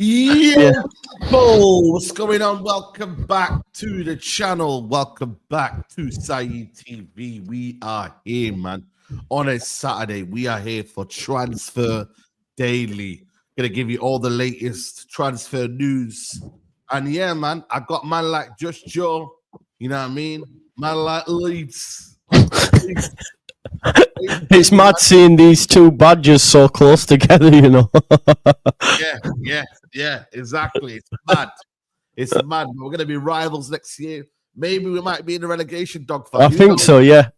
Yeah, what's going on? Welcome back to the channel. Welcome back to Saeed TV. We are here, man. On a Saturday, we are here for Transfer Daily. Gonna give you all the latest transfer news. And yeah, man, I got man like Just Joe. You know what I mean? Man like Leeds. It's mad seeing these two badges so close together, you know. Yeah, exactly. It's mad. It's mad. We're gonna be rivals next year. Maybe we might be in the relegation dogfight. I think so, yeah.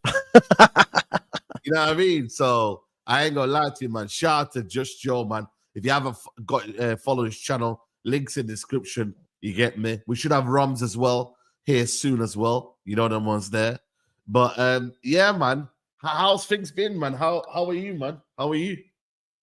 You know what I mean? So I ain't gonna lie to you, man. Shout out to Just Joe, man. If you haven't got follow his channel, links in the description. You get me? We should have ROMs as well here soon as well. You know them ones there. But yeah, man. How's things been, man? How are you, man? How are you?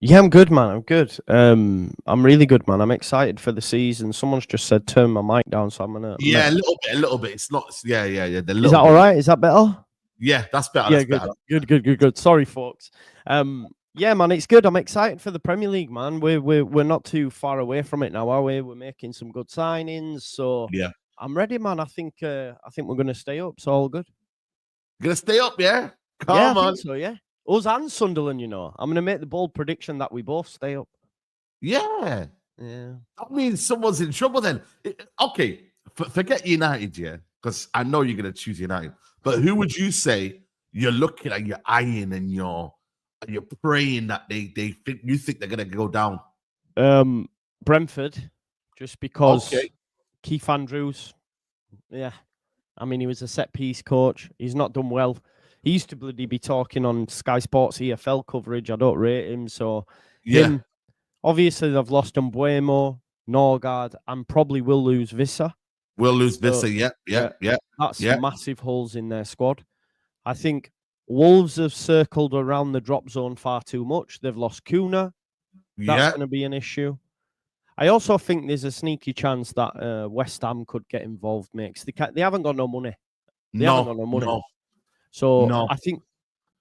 Yeah, I'm good, man. I'm good. I'm really good, man. I'm excited for the season. Someone's just said turn my mic down, so I'm gonna. Yeah, a little bit. It's not. Yeah. Is that all right? Is that better? Yeah, that's better. Yeah, that's good. Sorry, folks. Yeah, man, it's good. I'm excited for the Premier League, man. We're not too far away from it now, are we? We're making some good signings, so yeah, I'm ready, man. I think we're gonna stay up. So all good. Gonna stay up, yeah. Come on. I think so, yeah. Us and Sunderland, you know. I'm gonna make the bold prediction that we both stay up. Yeah. That means someone's in trouble then. Okay, forget United, yeah, because I know you're gonna choose United. But who would you say you're looking at, you're eyeing, and you're praying that they think they're gonna go down? Brentford, just because Keith Andrews. Yeah, I mean he was a set piece coach. He's not done well. He used to bloody be talking on Sky Sports EFL coverage. I don't rate him, so him. Obviously, they've lost Mbuemo, Norgard, and probably will lose Vissa. We'll lose Vissa, yeah. That's massive holes in their squad. I think Wolves have circled around the drop zone far too much. They've lost Kuna. That's going to be an issue. I also think there's a sneaky chance that West Ham could get involved, mate. They haven't got no money. No. So I think,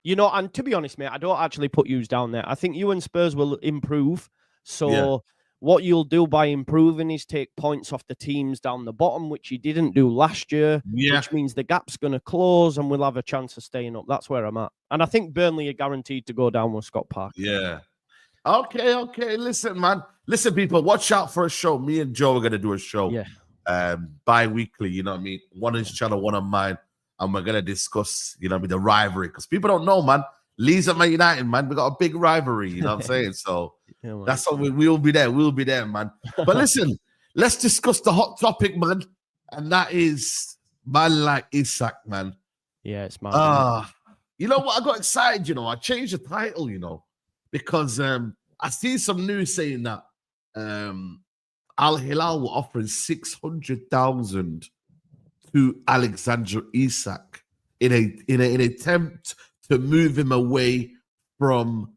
you know, and to be honest, mate, I don't actually put yous down there. I think you and Spurs will improve. So what you'll do by improving is take points off the teams down the bottom, which you didn't do last year, which means the gap's going to close and we'll have a chance of staying up. That's where I'm at. And I think Burnley are guaranteed to go down with Scott Park. Yeah. Okay. Listen, man. Listen, people, watch out for a show. Me and Joe are going to do a show bi-weekly, you know what I mean? One on his channel, one on mine. And we're going to discuss, you know, the rivalry. Because people don't know, man. Leeds and Man United, man. We got a big rivalry, you know what I'm saying? So that's what we'll be there. We'll be there, man. But listen, let's discuss the hot topic, man. And that is man like Isak, man. Yeah, it's mad. You know what? I got excited, you know. I changed the title, you know, because I see some news saying that Al Hilal were offering 600,000 to Alexander Isak in an attempt to move him away from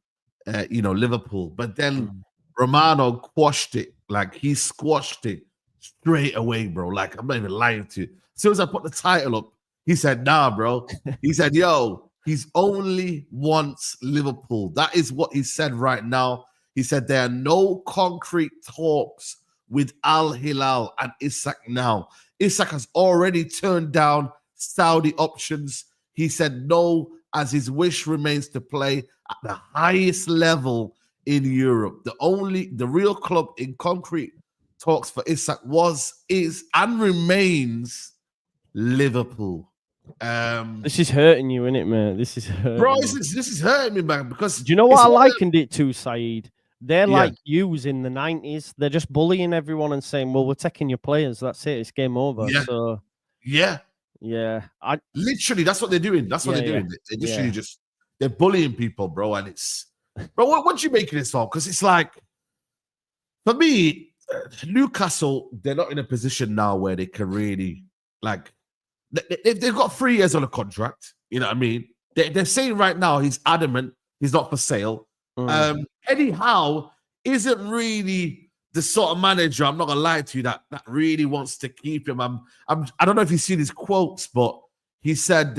Liverpool. But then Romano quashed it, like he squashed it straight away, bro. Like I'm not even lying to you. As soon as I put the title up, he said, nah, bro. He said, yo, he's only wants Liverpool. That is what he said right now. He said there are no concrete talks with Al Hilal and Isak now. Isak has already turned down Saudi options. He said no, as his wish remains to play at the highest level in Europe. The real club in concrete talks for Isak is and remains Liverpool. This is hurting you, isn't it, man? This is hurting. Bro, this is hurting me, man. Because do you know what I likened it to, Saeed? They're like yous in the 90s. They're just bullying everyone and saying, well, we're taking your players. That's it. It's game over. Yeah. So, yeah. Literally, that's what they're doing. That's what they're doing. They're literally they're bullying people, bro. And it's, bro, what do you make of this all? Because it's like, for me, Newcastle, they're not in a position now where they can really, like, they've got 3 years on a contract. You know what I mean? They're saying right now he's adamant he's not for sale. Eddie Howe isn't really the sort of manager, I'm not gonna lie to you, that really wants to keep him. I don't know if you've seen his quotes, but he said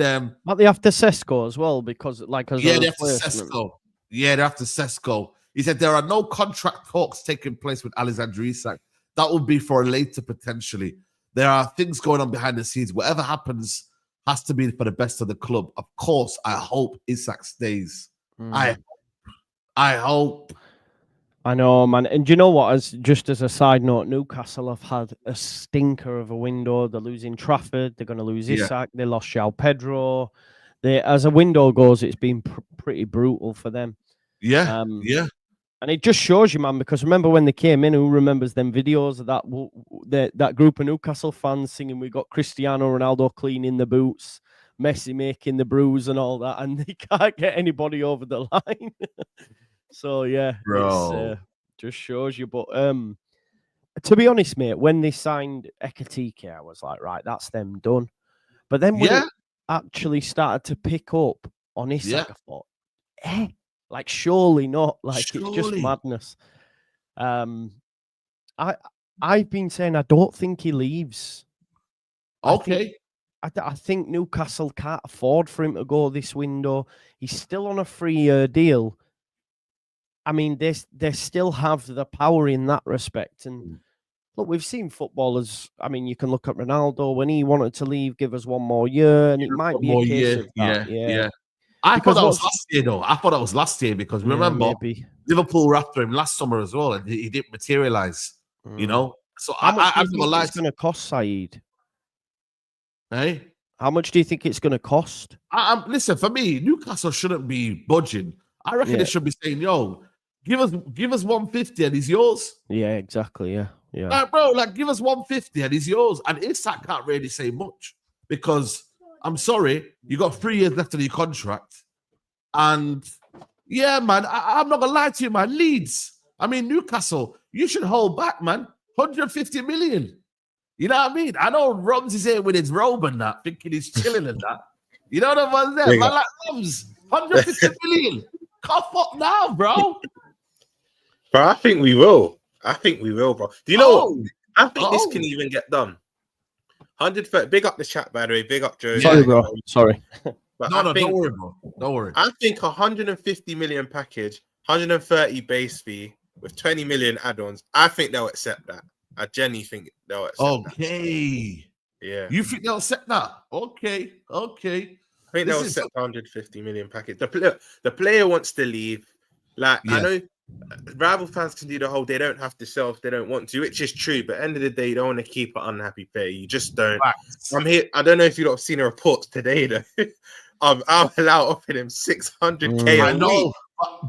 but they have to Sesko as well, because like as they have to Sesko. Yeah, they have to Sesko. He said there are no contract talks taking place with Alexander Isak. that would be for later potentially. There are things going on behind the scenes. Whatever happens has to be for the best of the club. Of course, I hope Isak stays. I hope. I know, man. And do you know what? Just as a side note, Newcastle have had a stinker of a window. They're losing Trafford. They're going to lose Isak. They lost João Pedro. As a window goes, it's been pretty brutal for them. Yeah, And it just shows you, man, because remember when they came in, who remembers them videos of that group of Newcastle fans singing, "We got Cristiano Ronaldo cleaning the boots, Messi making the brews and all that," and they can't get anybody over the line. So, yeah, bro. It just shows you. But to be honest, mate, when they signed Ekatike, I was like, right, that's them done. But then when it actually started to pick up on Isak, I thought, like, surely not. Like, it's just madness. I've been saying I don't think he leaves. Okay. I think Newcastle can't afford for him to go this window. He's still on a 3-year deal. I mean, they still have the power in that respect. And look, we've seen footballers. I mean, you can look at Ronaldo when he wanted to leave, give us one more year, and it might be a case of that. Yeah. I thought that was last year, though. I thought that was last year because remember, Liverpool were after him last summer as well, and he didn't materialize. You know, so how much do you think it's going to cost, Saeed? Hey, how much do you think it's going to cost? Listen, for me, Newcastle shouldn't be budging. I reckon they should be saying, "Yo, give us 150 and he's yours." Yeah, exactly. Yeah. Like, bro, like give us 150 and he's yours. And Isak can't really say much because I'm sorry, you got 3 years left on your contract. And yeah, man, I'm not gonna lie to you, man. Leeds, I mean Newcastle, you should hold back, man. 150 million. You know what I mean? I know Rums is here with his robe and that, thinking he's chilling and that. You know what I'm saying? Man, like Rums, 150 million. Cough up now, bro. Bro, I think we will. Bro. Do you know what? I think this can even get done. 130. Big up the chat, by the way. Big up, Joe. Sorry, bro. Sorry. But don't worry, bro. Don't worry. I think 150 million package, 130 base fee with 20 million add-ons. I think they'll accept that. I genuinely think they'll accept that. Yeah. You think they'll accept that? Okay. I think they'll accept 150 million package. The player wants to leave. Like, I know rival fans can do the whole, they don't have to sell if they don't want to, which is true. But at the end of the day, you don't want to keep an unhappy player. You just don't. I'm here. I don't know if you've not seen a report today, though. Al Hilal offered him 600K. I know.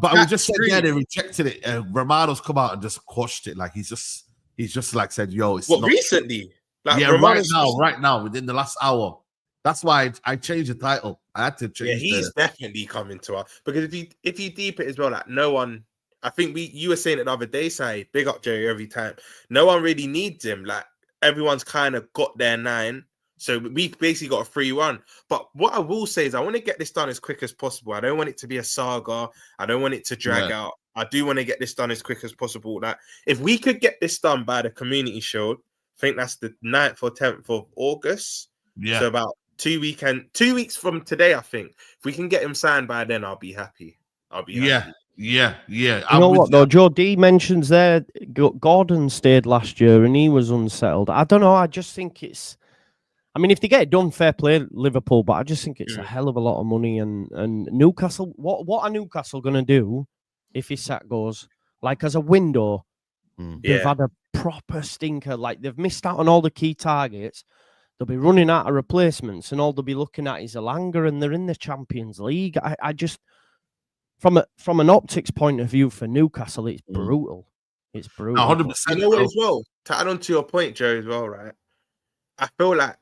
But we just said, they rejected it. Romano's come out and just quashed it. Like, he's just like said, yo, it's not recently? Like, right now, within the last hour. That's why I changed the title. I had to change. Yeah, he's definitely coming to us because if you deep it as well, like no one. I think you were saying it the other day, Saeed. Big up Jerry every time. No one really needs him. Like everyone's kind of got their 9, so we basically got a free run. But what I will say is, I want to get this done as quick as possible. I don't want it to be a saga. I don't want it to drag out. I do want to get this done as quick as possible. That if we could get this done by the Community Shield, I think that's the 9th or 10th of August. Yeah. So about 2 weeks from today, I think. If we can get him signed by then, I'll be happy. Yeah. You know what, though? Joe D mentions there, Gordon stayed last year and he was unsettled. I don't know. I just think it's... I mean, if they get it done, fair play, Liverpool, but I just think it's a hell of a lot of money. And Newcastle, what are Newcastle going to do if Isak goes? Like, as a window, they've had a proper stinker. Like, they've missed out on all the key targets. They'll be running out of replacements, and all they'll be looking at is Elanga, and they're in the Champions League. I just, from an optics point of view for Newcastle, it's brutal. It's brutal. 100%. You know what, as well, to add on to your point, Joe, as well, right? I feel like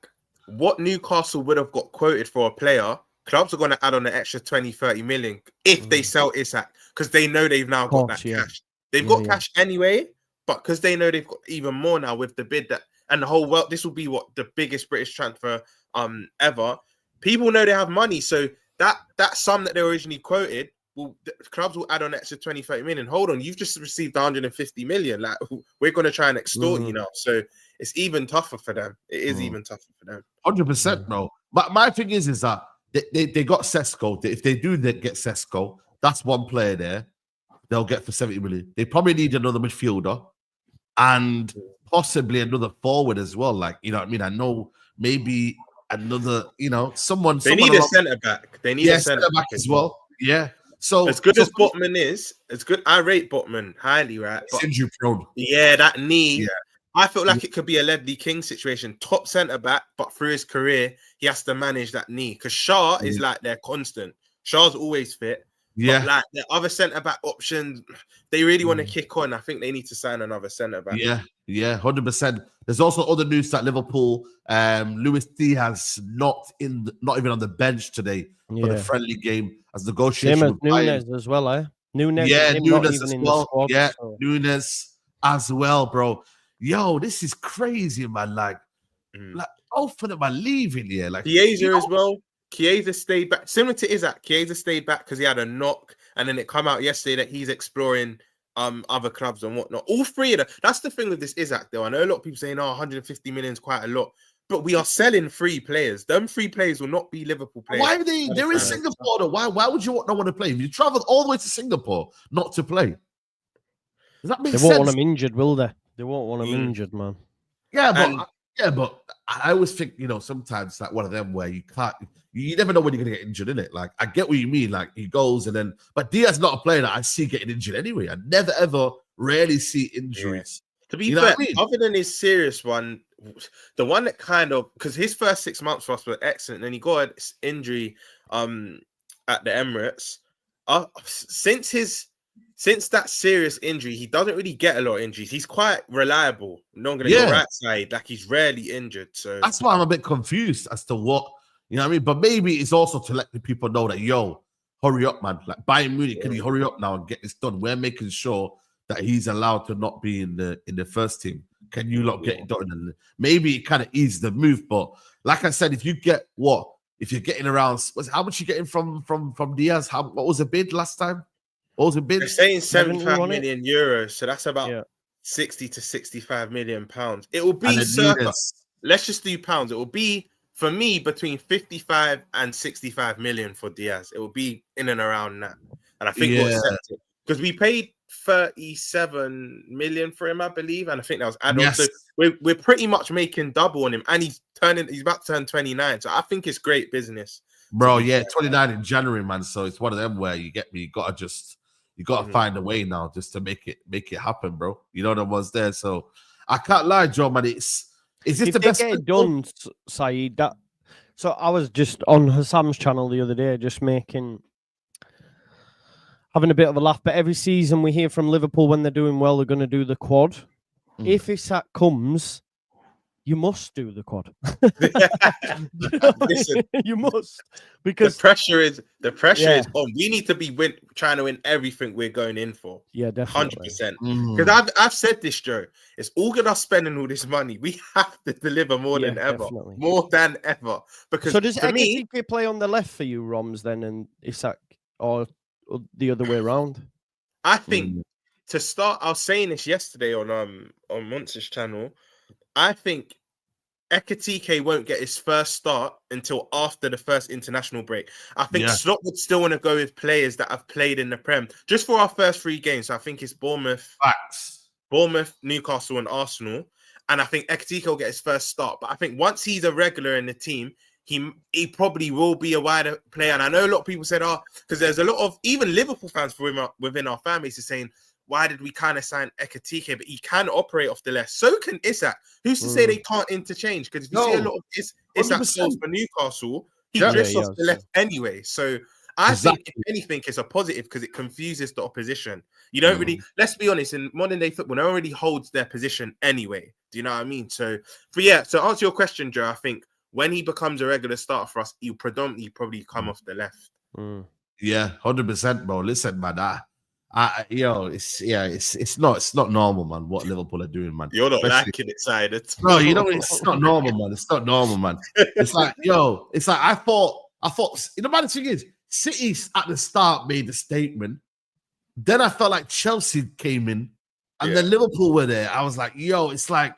what Newcastle would have got quoted for a player, clubs are going to add on an extra 20, 30 million if they sell Isak, because they know they've now got that cash. They've got cash anyway, but because they know they've got even more now with the bid that. And the whole world, this will be the biggest British transfer ever. People know they have money, so that sum that they originally quoted, clubs will add on extra 20, 30 million. Hold on, you've just received 150 million. Like, we're going to try and extort you now. So it's even tougher for them. It is even tougher for them. 100%, bro. But my thing is that they got Sesko. If they do get Sesko, that's one player there they'll get for 70 million. They probably need another midfielder. And possibly another forward as well. Like, you know what I mean? I know maybe another, you know, someone. They need a centre back. They need a centre back as well. Yeah. So as good as Botman is, as good. I rate Botman highly, right? But, injury prone. Yeah, that knee. Yeah. I feel like it could be a Ledley King situation. Top centre back, but through his career, he has to manage that knee because Shaw is like their constant. Shaw's always fit. Yeah, but like the other centre back options, they really want to kick on. I think they need to sign another centre back. Yeah, 100%. There's also other news that Liverpool, Luis Diaz not even on the bench today for the friendly game as negotiation. Nunes as well, eh? Nunes as well. Nunes as well, bro. Yo, this is crazy, man. Like both of them are leaving here. Like Chiesa as well. Chiesa stayed back, similar to Isak. Chiesa stayed back because he had a knock, and then it come out yesterday that he's exploring other clubs and whatnot. All three of them. That's the thing with this Isak, though. I know a lot of people saying, 150 million is quite a lot, but we are selling 3 players. Them 3 players will not be Liverpool players. Why are they? They're in Singapore, though. Why would you not want to play? If you traveled all the way to Singapore not to play, does that make sense? They won't want them injured, will they? They won't want them injured, man. Yeah, but I always think, you know, sometimes like one of them where you can't. You never know when you're gonna get injured, innit? Like, I get what you mean. Like, he goes and then, but Diaz not a player that I see getting injured anyway. I never ever rarely see injuries. Yeah. To be fair, other than his serious one, the one that kind of, because his first 6 months for us were excellent, and then he got an injury at the Emirates. Since that serious injury, he doesn't really get a lot of injuries. He's quite reliable. Not gonna go right side, like he's rarely injured. So that's why I'm a bit confused as to what. You know what I mean? But maybe it's also to let the people know that, yo, hurry up, man. Like, Bayern Munich, can you hurry up now and get this done? We're making sure that he's allowed to not be in the first team. Can you not get it done? And maybe it kind of eases the move. But like I said, if you get if you're getting around, how much you getting from Diaz? What was the bid last time? What was the bid? They're saying 75 million euros. So that's about 60 to 65 million pounds. It will be circa, let's just do pounds. It will be, for me, between 55 and 65 million for Diaz. It will be in and around that. And I think we'll accept it. Because we paid 37 million for him, I believe. And I think that was add-on. Yes. So we're pretty much making double on him. And he's about to turn 29. So I think it's great business. Bro, 29 in January, man. So it's one of them where you get me, you gotta find a way now just to make it happen, bro. You know, that was there. So I can't lie, Joe, man. Is this the best get it done, Saeed? So I was just on Hassam's channel the other day, just having a bit of a laugh. But every season we hear from Liverpool when they're doing well, they're going to do the quad. If Isak comes, you must do the quad. Listen, you must, because the pressure is on. We need to be trying to win everything we're going in for. Yeah, definitely, 100%. Because I've said this, Joe. It's all good us spending all this money. We have to deliver more than ever. Because so does Ekitike play on the left for you, Roms, then, and Isak, or the other way around? I think to start, I was saying this yesterday on Monster's channel. I think Ekitike won't get his first start until after the first international break. I think Slot would still want to go with players that have played in the Prem just for our first 3 games. So I think it's Bournemouth, Newcastle, and Arsenal. And I think Ekitike will get his first start. But I think once he's a regular in the team, he probably will be a wider player. And I know a lot of people said, because there's a lot of even Liverpool fans within our fan base is saying, why did we kind of sign Ekitike? But he can operate off the left. So can Isak. Who's to say they can't interchange? Because if you see a lot of Isak goals for Newcastle, he drifts off the left anyway. So I think, if anything, it's a positive because it confuses the opposition. You don't really, let's be honest, in modern day football, no one really holds their position anyway. Do you know what I mean? So, to answer your question, Joe, I think when he becomes a regular starter for us, he'll predominantly probably come off the left. Yeah, 100%, bro. Listen, man, it's not normal, man. What Liverpool are doing, man. You're not liking it, Saeed. No, you know, it's not normal, man. It's not normal, man. It's like, I thought, you know, man, the thing is, City at the start made the statement. Then I felt like Chelsea came in, and then Liverpool were there. I was like, it's like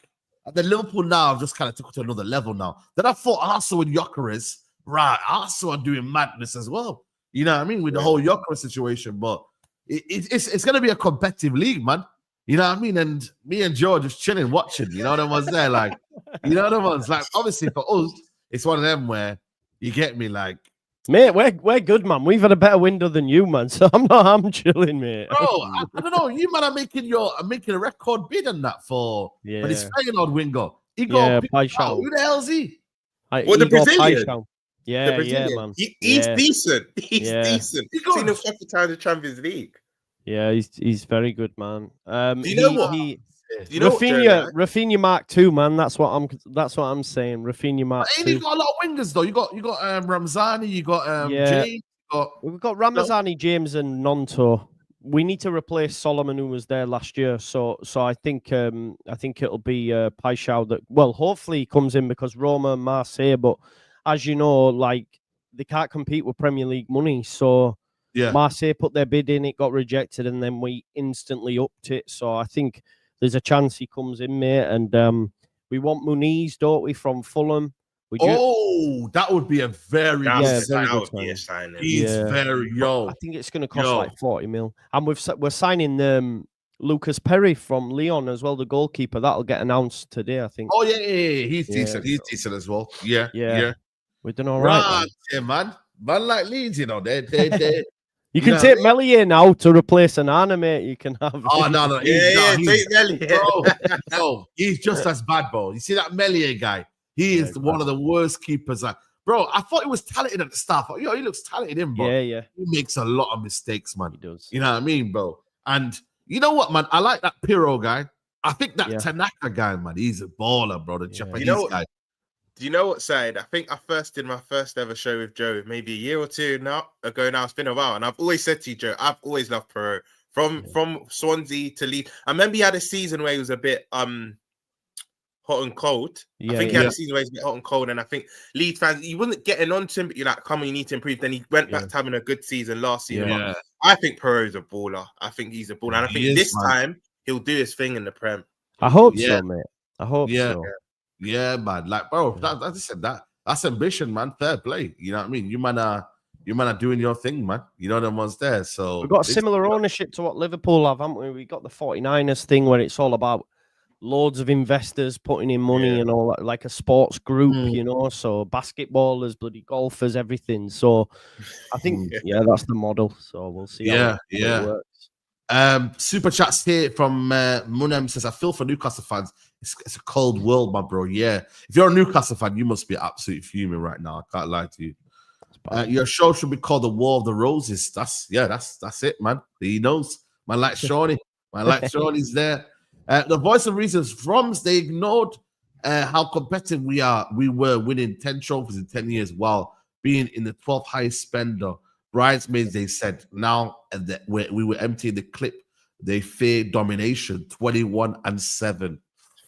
the Liverpool now have just kind of took it to another level now. Then I thought Arsenal and Gyökeres, right? Arsenal are doing madness as well. You know what I mean? With the whole Gyökeres situation, but it's going to be a competitive league, man. You know what I mean? And me and Joe just chilling, watching. You know the ones there, like, you know the ones like. Obviously for us, it's one of them where you get me, like, mate. We're good, man. We've had a better window than you, man. So I'm chilling, mate. bro. I don't know. You man are making a record bid on that for this Feyenoord winger. Igor, who the hell's he? Well, the Brazilian. Yeah, man. He's decent. He's decent. He's seen him a couple times in Champions League. Yeah, he's very good, man. Do you know what? Rafinha Mark II, man. That's what I'm saying. Rafinha Mark II. You got a lot of wingers though. You got Ramzani. You got James. We've got Ramazani, James, and Nonto. We need to replace Solomon, who was there last year. So I think it'll be Paixão that. Well, hopefully he comes in because Roma and Marseille. But as you know, like they can't compete with Premier League money. So Marseille put their bid in, it got rejected, and then we instantly upped it. So I think there's a chance he comes in, mate. And we want Muniz, don't we, from Fulham? That would be a very good signing. He's very young. I think it's going to cost like 40 mil. And we're signing Lucas Perry from Lyon as well, the goalkeeper. That'll get announced today, I think. Oh yeah. He's decent. He's decent as well. Yeah. We're doing all right. Man like Leeds, you know, they You can take Meslier now to replace Anana, mate. You can have. Oh no, take Meslier. Bro, he's just as bad, bro. You see that Meslier guy? He is one of the worst keepers. Bro, I thought he was talented at the start. He looks talented in, bro. Yeah. He makes a lot of mistakes, man. He does. You know what I mean, bro? And you know what, man? I like that Pirro guy. I think that Tanaka guy, man, he's a baller, bro. The Japanese guy. Do you know what, Saeed? I think I first did my first ever show with Joe maybe a year or two ago now. It's been a while. And I've always said to you, Joe, I've always loved Pirro. From Swansea to Leeds. I remember he had a season where he was a bit hot and cold. I think he had a season where he's a bit hot and cold. And I think Leeds fans, he wasn't getting on to him, but you're like, come on, you need to improve. Then he went back to having a good season last season. Yeah. I think Pirro's a baller. I think he's a baller. And I think this time he'll do his thing in the Prem. I hope so, mate. I hope so. Yeah, man. Like, bro, as I said, that's ambition, man. Fair play. You know what I mean? You man are doing your thing, man. You know them ones there. So we've got similar ownership to what Liverpool have, haven't we? We got the 49ers thing where it's all about loads of investors putting in money and all that, like a sports group, you know. So basketballers, bloody golfers, everything. So I think that's the model. So we'll see. How it works. Super chats here from Munem says, I feel for Newcastle fans. It's a cold world, my bro. Yeah. If you're a Newcastle fan, you must be absolutely fuming right now. I can't lie to you. Your show should be called The War of the Roses. That's it, man. He knows. Man like Shawnee. Shawnee's there. The voice of reasons from they ignored how competitive we were winning 10 trophies in 10 years while being in the 12th highest spender. Bridesmaids, they said, now we were emptying the clip. They fear domination, 21-7.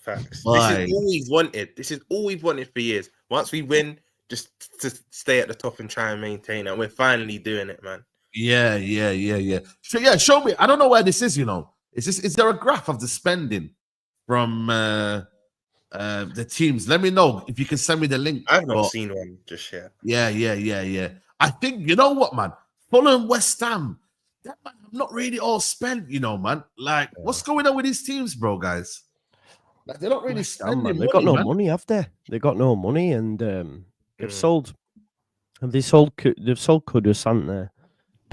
Facts. This is all we've wanted for years. Once we win, just to stay at the top and try and maintain it. We're finally doing it, man. Yeah. So show me. I don't know where this is, you know. Is there a graph of the spending from the teams? Let me know if you can send me the link. I've not seen one just yet. Yeah. I think, you know what, man? Fulham, West Ham, that man have not really all spent, you know, man. Like, what's going on with these teams, bro, guys? Like, they're not really spending money. They've got no money, have they? They've got no money, and they've sold Kudus, haven't they?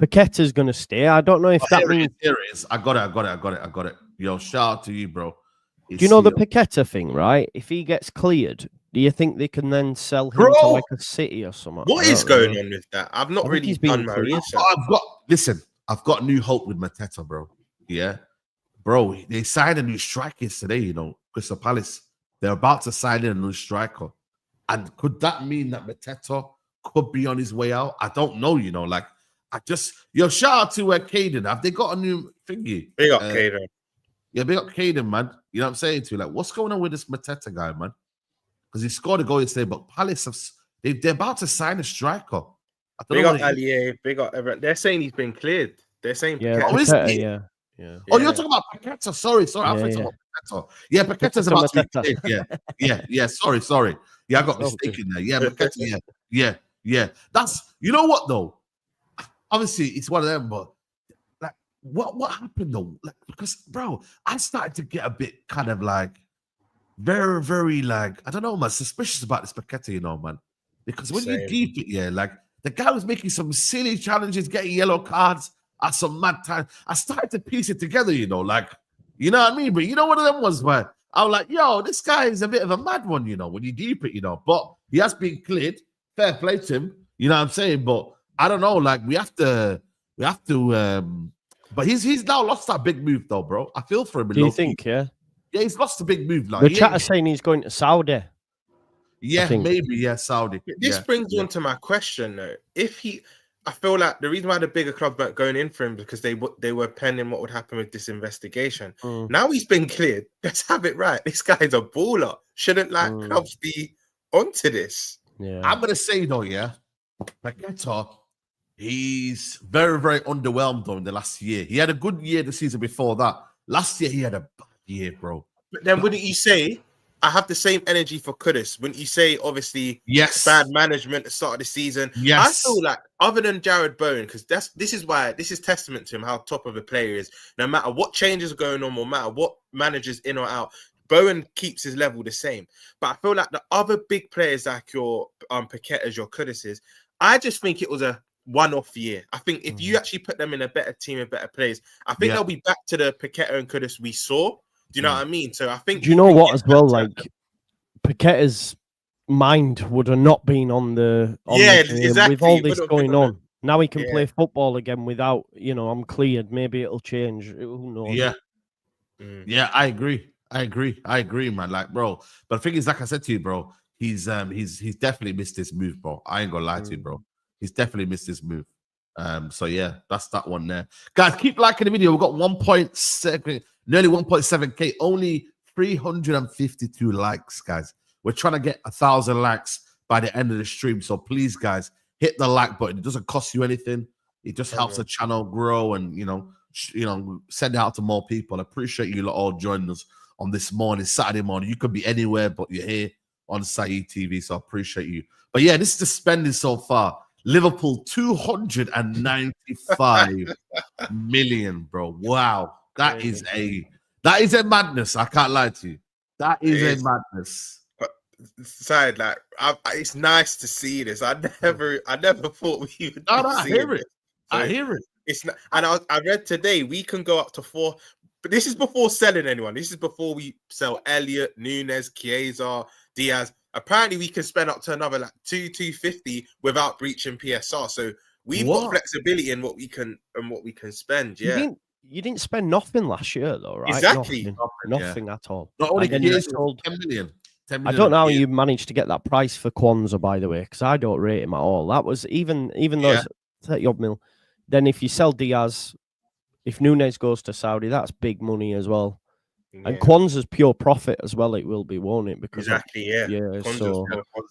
Paqueta's going to stay. I don't know if that means... Here it is. I got it. Yo, shout out to you, bro. Do you know the Paqueta thing, right? If he gets cleared, do you think they can then sell him to like a City or something? What is going on with that? I've not really done my research. I've got new hope with Mateta, bro. Yeah. Bro, they signed a new striker today, you know, Crystal Palace. They're about to sign in a new striker. And could that mean that Mateta could be on his way out? I don't know, you know, like, shout out to Caden. Have they got a new thingy? Big up Caden. Yeah, big up Caden, man. You know what I'm saying to you? Like, what's going on with this Mateta guy, man? Because he scored a goal yesterday, but Palace they're about to sign a striker. Big up Allier, big up everyone. They're saying he's been cleared. They're saying Paqueta, Oh, you're talking about Paqueta. Sorry. I thought about Paqueta. Yeah, Paqueta's about to be cleared. Yeah. Sorry. Yeah, I got mistaken there. Yeah, Paqueta. Yeah. That's, you know what though? Obviously, it's one of them, but like what happened though? Like, because bro, I started to get a bit kind of like very, very like, I don't know, man, suspicious about this Paqueta, you know, man. Because when you deep it, yeah, like the guy was making some silly challenges, getting yellow cards at some mad time. I started to piece it together, you know, like, you know what I mean? But you know, one of them was where I was like, yo, this guy is a bit of a mad one, you know, when you deep it, you know. But he has been cleared. Fair play to him, you know what I'm saying? But I don't know, like we have to but he's now lost that big move though, bro. I feel for him. Do you think, yeah? Yeah, he's lost a big move. Like, the chat is saying he's going to Saudi. Yeah, maybe, yeah, Saudi. This brings you on to my question though. I feel like the reason why the bigger clubs weren't going in for him because they were pending what would happen with this investigation. Now he's been cleared. Let's have it right. This guy's a baller. Shouldn't clubs be onto this? Yeah, I'm gonna say though, yeah, Paqueta, he's very, very underwhelmed though in the last year. He had a good year the season before that. Last year he had a bad year, bro. But then wouldn't you say I have the same energy for Kudus? Wouldn't you say obviously yes, bad management at the start of the season? Yes, I feel like other than Jared Bowen, because this is testament to him how top of a player he is. No matter what changes are going on, no matter what managers in or out, Bowen keeps his level the same. But I feel like the other big players like your Paquetas, your Kuduses, I just think it was a one-off year. I think if you actually put them in a better team, a better place, I think they'll be back to the Paqueta and Kudus we saw. Do you know what I mean? So I think. Do you know what as well? Like Paqueta's mind would have not been on the exactly. With all this going on. Now he can play football again without, I'm cleared. Maybe it'll change. Who knows? Yeah, yeah, I agree, man. Like, bro, but the thing is, like I said to you, bro, he's definitely missed this move, bro. I ain't gonna lie to you, bro. He's definitely missed this move. So yeah, that's that one there. Guys, keep liking the video. We've got 1.7, nearly 1.7K, only 352 likes, guys. We're trying to get 1,000 likes by the end of the stream. So please, guys, hit the like button. It doesn't cost you anything. It just helps the channel grow and send it out to more people. I appreciate you all joining us on this morning, Saturday morning. You could be anywhere, but you're here on Saeed TV. So I appreciate you. But yeah, this is the spending so far. Liverpool 295 million, bro. Wow, that is a madness. I can't lie to you. That is a madness. But side, like, it's nice to see this. I never thought we would. I hear it. So I hear it. It's not, and I read today we can go up to 4. But this is before selling anyone. This is before we sell Elliott, Nunes, Chiesa, Diaz. Apparently, we can spend up to another like 250 without breaching PSR. So we've got flexibility in what we can spend. Yeah, you didn't spend nothing last year, though, right? Exactly, nothing at all. Not only you sold 10 million. I don't know how you managed to get that price for Kwanzaa, by the way, because I don't rate him at all. That was even though it's 30 odd mil. Then if you sell Diaz, if Nunes goes to Saudi, that's big money as well. Yeah. And Kwanzaa's pure profit as well. It will be, won't it? Because so,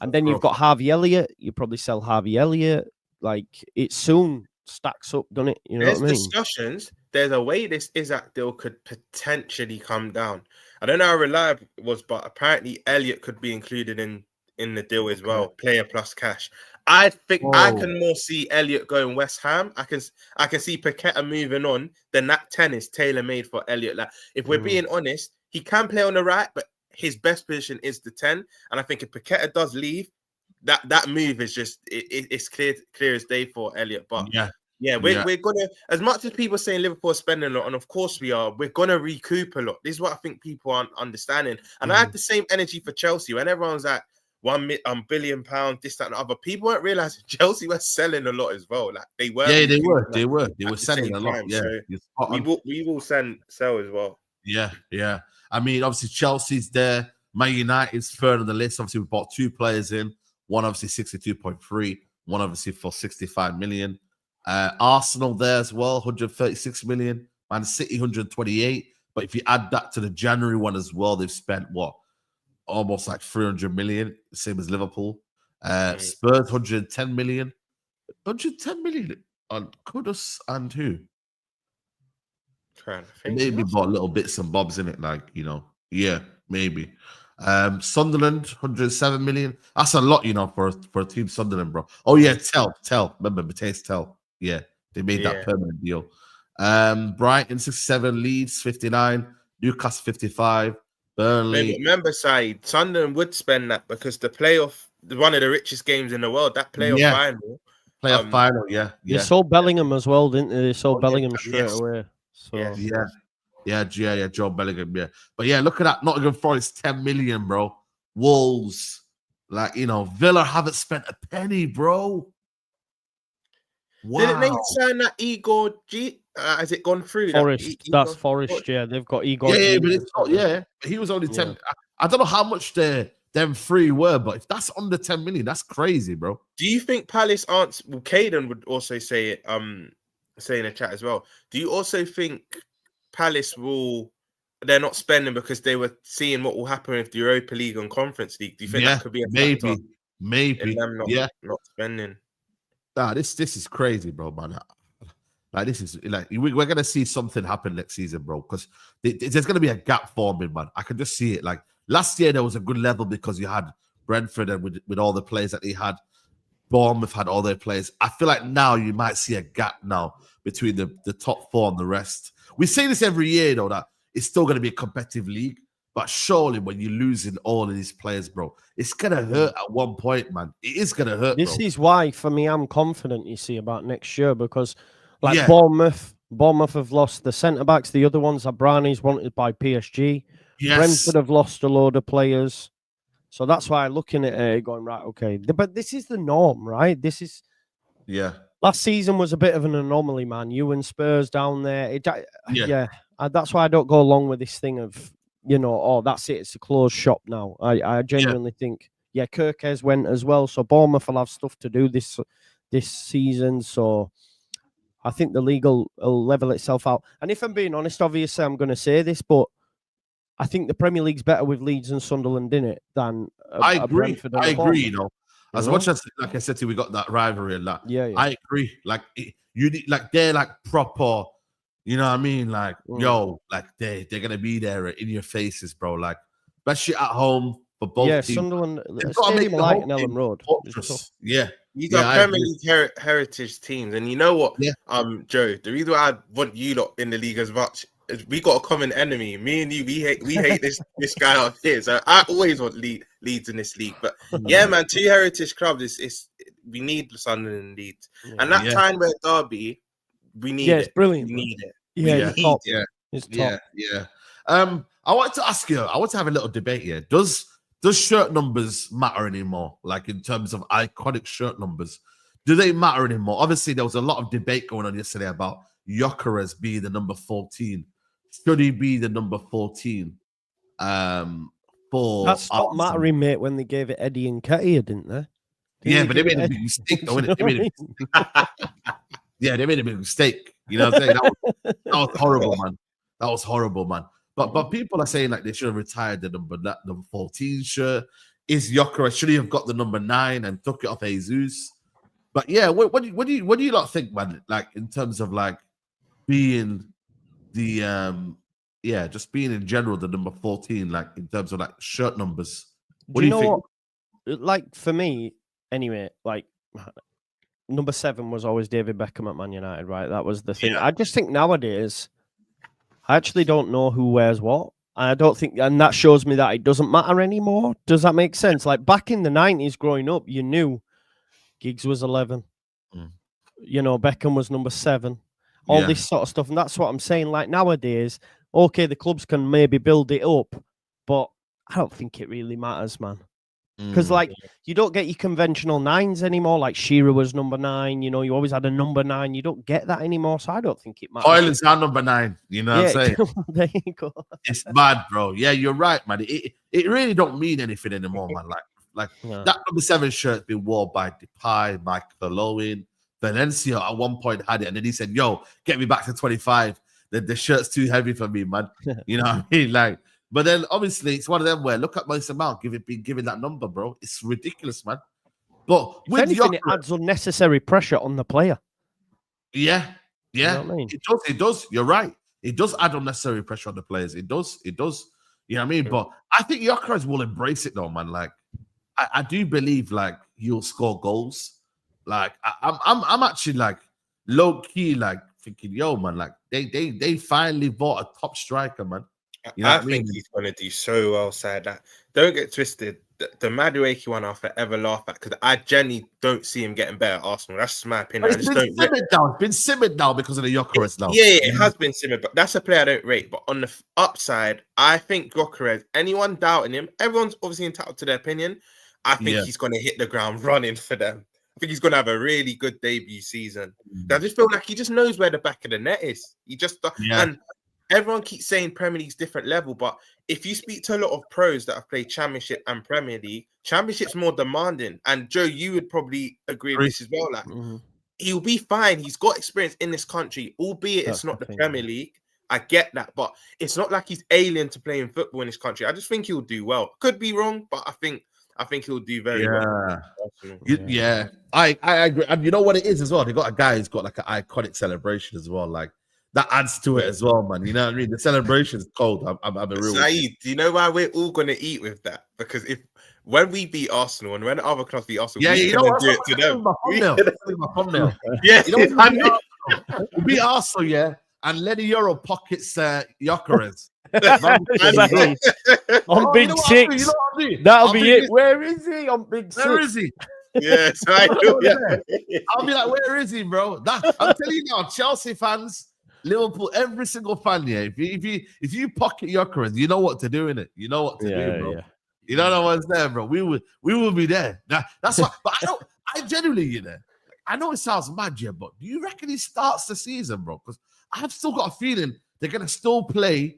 and then you've got Harvey Elliott. You probably sell Harvey Elliott. Like it soon stacks up, doesn't it? You know what I mean? Discussions. There's a way this Isak deal could potentially come down. I don't know how reliable it was, but apparently Elliott could be included in the deal as well. Player plus cash. I think I can more see Elliott going West Ham. I can see Paqueta moving on. Then that 10 is tailor made for Elliott. Like if we're being honest, he can play on the right, but his best position is the 10. And I think if Paqueta does leave, that move is just it's clear as day for Elliott. But we're gonna, as much as people are saying Liverpool are spending a lot, and of course we are, we're gonna recoup a lot. This is what I think people aren't understanding. And I had the same energy for Chelsea when everyone's like £1 billion, this, that, and the other. People weren't realizing Chelsea were selling a lot as well. Like they were. Yeah, they were selling a lot. Yeah, so we will sell as well. Yeah. I mean, obviously Chelsea's there. Man United's third on the list. Obviously, we bought 2 players in. One obviously 62.3. One obviously for 65 million. Arsenal there as well, 136 million. Man City 128. But if you add that to the January one as well, they've spent what? Almost like 300 million, same as Liverpool. Spurs 110 million. 110 million on Kudus and who? Maybe bought little bits and bobs in it, like, maybe. Sunderland 107 million. That's a lot, for a team Sunderland, bro. Oh yeah, Tell. Remember Mateus Tell? Yeah, they made that permanent deal. Brighton 67, Leeds 59, Newcastle 55, Burnley. Remember, Saeed, Sunderland would spend that because the playoff, one of the richest games in the world, that playoff final. Playoff final, yeah. They sold Bellingham as well, didn't they? They sold Bellingham straight away. So Joe Bellingham, yeah. But yeah, look at that. Nottingham Forest, 10 million, bro. Wolves, like, you know, Villa haven't spent a penny, bro. Wow. Didn't they sign that Igor G? Has it gone through? Forest, that's Forest, yeah. They've got Igor. Yeah, but it's not, but he was only 10. I don't know how much them three were, but if that's under 10 million, that's crazy, bro. Do you think Palace aren't? Well, Caden would also say it. Say in the chat as well. Do you also think Palace they're not spending because they were seeing what will happen with the Europa League and Conference League? Do you think that could be a factor maybe in them not spending? Nah, this is crazy, bro, man. Like, this is like we're gonna see something happen next season, bro. Because there's gonna be a gap forming, man. I can just see it. Like last year, there was a good level because you had Brentford and with all the players that they had. Bournemouth had all their players. I feel like now you might see a gap now between the top four and the rest. We say this every year, though, that it's still going to be a competitive league. But surely when you're losing all of these players, bro, it's going to hurt at one point, man. It is going to hurt, This bro. is why, for me, I'm confident, you see, about next year because, like, Bournemouth have lost the centre-backs. The other ones are Brownie's wanted by PSG. Yes. Brentford have lost a load of players. So that's why I'm looking at it going, right, okay. But this is the norm, right? This is... Yeah. Last season was a bit of an anomaly, man. You and Spurs down there. That's why I don't go along with this thing of, you know, that's it. It's a closed shop now. I genuinely think, Kirkes went as well. So Bournemouth will have stuff to do this season. So I think the league will level itself out. And if I'm being honest, obviously I'm going to say this, but I think the Premier League's better with Leeds and Sunderland in it than I agree. Brentford and I agree. Bournemouth. You know, as much as, like I said to you, we got that rivalry and that. Yeah. I agree. Like you need, like they're like proper. You know what I mean? Like like they're gonna be there in your faces, bro. Like especially at home for both teams. Sunderland. Stadium Light and Ellen Road. Yeah. These are Premier League heritage teams, and you know what? Yeah. Joe, the reason why I want you lot in the league as much. We got a common enemy. Me and you, we hate this guy out here. So I always want Leeds in this league. But yeah, man, two heritage clubs. We need Sunderland and Leeds. And that time where Derby, we need it. It's brilliant. We need it. It's top. Yeah. I want to ask you. I want to have a little debate here. Does shirt numbers matter anymore? Like in terms of iconic shirt numbers, do they matter anymore? Obviously, there was a lot of debate going on yesterday about Gyökeres being the number 14. Should he be the number 14? For that stopped mattering, mate, when they gave it Eddie and Ketia, didn't they? But they made a big mistake, though, innit? They made a big mistake. You know what I'm saying? That was horrible, man. That was horrible, man. But people are saying like they should have retired the number 14 shirt. Is Gyökeres should he have got the number 9 and took it off Jesus? But yeah, what do you lot think, man? Like in terms of like being the just being in general the number 14, like in terms of like shirt numbers. What do you think? What? Like for me, anyway, like number 7 was always David Beckham at Man United, right? That was the thing. I just think nowadays, I actually don't know who wears what. I don't think, and that shows me that it doesn't matter anymore. Does that make sense? Like back in the 90s, growing up, you knew Giggs was 11. You know, Beckham was number 7. All this sort of stuff. And that's what I'm saying. Like nowadays, okay, the clubs can maybe build it up, but I don't think it really matters, man. Because like you don't get your conventional 9s anymore. Like Shearer was number 9. You know, you always had a number 9. You don't get that anymore. So I don't think it matters. Hoyland's our number 9. You know what I'm saying? There you go. It's bad, bro. Yeah, you're right, man. It really don't mean anything anymore, man. Like that number 7 shirt been worn by Depay, Michael Owen. Valencia at one point had it, and then he said, "Yo, get me back to 25. The shirt's too heavy for me, man." You know what I mean? Like, but then obviously it's one of them where look at Mason Mount giving that number, bro. It's ridiculous, man. But with anything, it adds unnecessary pressure on the player. Yeah. You know what I mean? It does. You're right. It does add unnecessary pressure on the players. It does. You know what I mean? But I think Gyökeres will embrace it though, man. Like, I do believe like he'll score goals. Like I'm actually like low key like thinking, yo, man, like they finally bought a top striker, man. You know I what think he's going to do so well, Said. That don't get twisted. The Madueke one I'll forever laugh at because I genuinely don't see him getting better at Arsenal. That's just my opinion. But it's been simmered now. It's been simmered now because of the Gyökeres now. Yeah, it has been simmered, but that's a player I don't rate. But on the upside, I think Gyökeres, anyone doubting him, everyone's obviously entitled to their opinion. I think he's going to hit the ground running for them. I think he's going to have a really good debut season. I just feel like he just knows where the back of the net is. He just and everyone keeps saying Premier League's different level, but if you speak to a lot of pros that have played Championship and Premier League, Championship's more demanding. And Joe, you would probably agree with this as well. Like he'll be fine. He's got experience in this country, albeit it's not the Premier League. I get that, but it's not like he's alien to playing football in this country. I just think he'll do well. Could be wrong, but I think he'll do very well. Yeah, I agree. And you know what it is as well? They got a guy who's got like an iconic celebration as well. Like that adds to it as well, man. You know what I mean? The celebration's cold. I'm a real. Saeed, do you know why we're all gonna eat with that? Because when we beat Arsenal and when other clubs beat Arsenal, we can do it to them. Yeah, you know we beat Arsenal, yeah, and Lenny Euro pockets Gyökeres. On big six. That'll be it. Where is he? On big six. Where is he? Yes, I do. I'll be like, where is he, bro? I'm telling you now, Chelsea fans, Liverpool, every single fan, yeah. If you pocket Gyökeres, you know what to do in it. You know what to do, bro. You don't know what's there, bro. We will be there. That's why. But I genuinely, you know, I know it sounds mad, yeah, but do you reckon he starts the season, bro? Because I've still got a feeling they're gonna still play